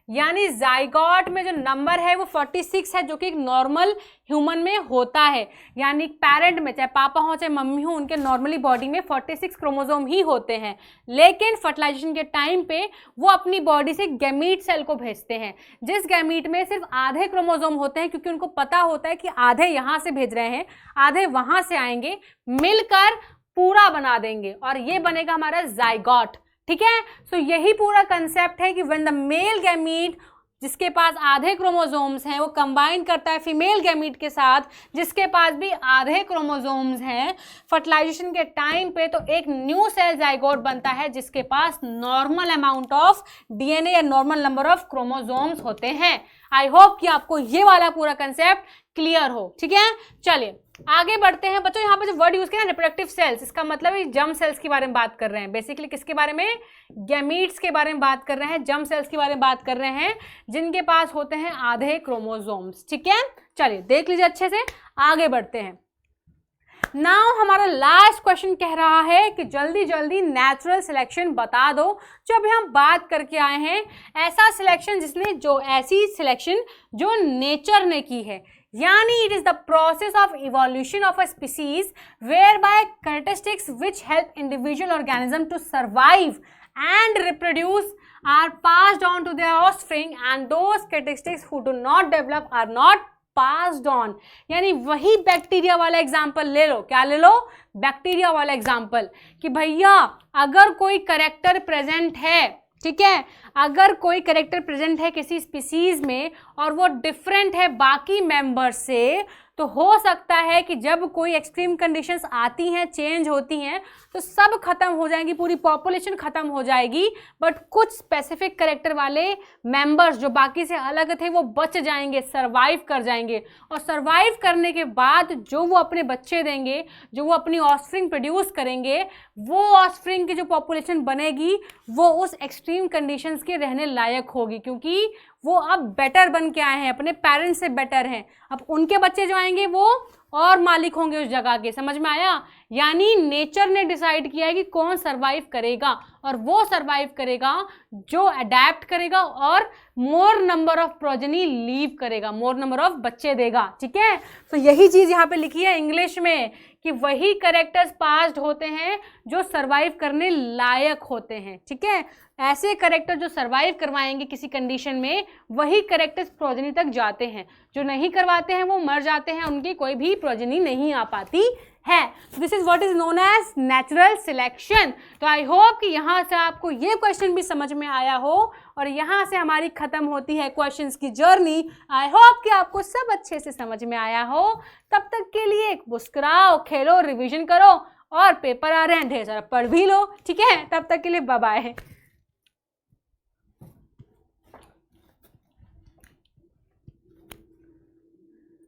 यानी जाइगोट में जो नंबर है वो 46 है, जो कि एक नॉर्मल ह्यूमन में होता है। यानी पेरेंट में, चाहे पापा हो चाहे मम्मी हो, उनके नॉर्मली बॉडी में 46 क्रोमोसोम ही होते हैं, लेकिन फर्टिलाइजेशन के टाइम पे वो अपनी बॉडी से गैमीट सेल को भेजते हैं, जिस गैमीट में सिर्फ आधे क्रोमोसोम होते हैं, क्योंकि उनको पता होता है कि आधे यहाँ से भेज रहे हैं, आधे वहाँ से आएंगे, मिलकर पूरा बना देंगे और ये बनेगा हमारा जाइगोट। ठीक है, सो यही पूरा कंसेप्ट है कि व्हेन द मेल गैमीट जिसके पास आधे क्रोमोसोम्स हैं वो कंबाइन करता है फीमेल गैमीट के साथ जिसके पास भी आधे क्रोमोसोम्स हैं फर्टिलाइजेशन के टाइम पे, तो एक न्यू सेल जाइगोट बनता है जिसके पास नॉर्मल अमाउंट ऑफ डीएनए या नॉर्मल नंबर ऑफ क्रोमोसोम्स होते हैं। आई होप कि आपको ये वाला पूरा कंसेप्ट क्लियर हो। ठीक है, चलिए आगे बढ़ते हैं बच्चों। यहाँ पे जो वर्ड यूज किया ना रिप्रोडक्टिव सेल्स, इसका मतलब है जर्म सेल्स के बारे में बात कर रहे हैं। बेसिकली किसके बारे में? गैमीट्स के बारे में बात कर रहे हैं, जर्म सेल्स के बारे में बात कर रहे हैं जिनके पास होते हैं आधे क्रोमोसोम्स। ठीक है, चलिए देख लीजिए अच्छे से, आगे बढ़ते हैं। नाउ हमारा लास्ट क्वेश्चन कह रहा है कि जल्दी जल्दी नेचुरल सिलेक्शन बता दो। जो अभी हम बात करके आए हैं ऐसा सिलेक्शन ऐसी सिलेक्शन जो नेचर ने की है, यानी it is the process of evolution of a species where by characteristics which help individual organism to survive and reproduce are passed on to their offspring and those characteristics who do not develop are not passed on। यानी वही bacteria वाला example ले लो। क्या ले लो? Bacteria वाला example कि भैया अगर कोई करेक्टर प्रेजेंट है, ठीक है, अगर कोई करेक्टर प्रेजेंट है किसी स्पीसीज में और वो डिफरेंट है बाकी मेंबर्स से, तो हो सकता है कि जब कोई एक्सट्रीम कंडीशंस आती हैं, चेंज होती हैं, तो सब खत्म हो जाएंगी, पूरी पॉपुलेशन खत्म हो जाएगी, बट कुछ स्पेसिफिक करेक्टर वाले मेंबर्स जो बाकी से अलग थे वो बच जाएंगे, सरवाइव कर जाएंगे। और सरवाइव करने के बाद जो वो अपने बच्चे देंगे, जो वो अपनी ऑफस्प्रिंग प्रोड्यूस करेंगे, वो ऑफस्प्रिंग की जो पॉपुलेशन बनेगी वो उस एक्सट्रीम कंडीशंस के रहने लायक होगी, क्योंकि वो अब बेटर बन के आए हैं, अपने पेरेंट्स से बेटर हैं। अब उनके बच्चे जो आएंगे वो और मालिक होंगे उस जगह के। समझ में आया? यानी नेचर ने डिसाइड किया है कि कौन सरवाइव करेगा, और वो सरवाइव करेगा जो अडेप्ट करेगा और मोर नंबर ऑफ प्रोजेनी लीव करेगा, मोर नंबर ऑफ बच्चे देगा। ठीक है, तो यही चीज यहाँ पे लिखी है इंग्लिश में कि वही कैरेक्टर्स पास्ड होते हैं जो सरवाइव करने लायक होते हैं। ठीक है, ऐसे कैरेक्टर जो सरवाइव करवाएंगे किसी कंडीशन में, वही कैरेक्टर्स प्रोजेनी तक जाते हैं। जो नहीं करवाते हैं वो मर जाते हैं, उनकी कोई भी प्रोजेनी नहीं आ पाती है। This is what is known as natural selection. तो आई होप कि यहाँ से आपको ये क्वेश्चन भी समझ में आया हो, और यहाँ से हमारी खत्म होती है क्वेश्चंस की जर्नी। आई होप कि आपको सब अच्छे से समझ में आया हो। तब तक के लिए मुस्कुराओ, खेलो, रिवीजन करो, और पेपर आ रहे हैं ढेर सारा पढ़ भी लो। ठीक है, तब तक के लिए बाय बाय।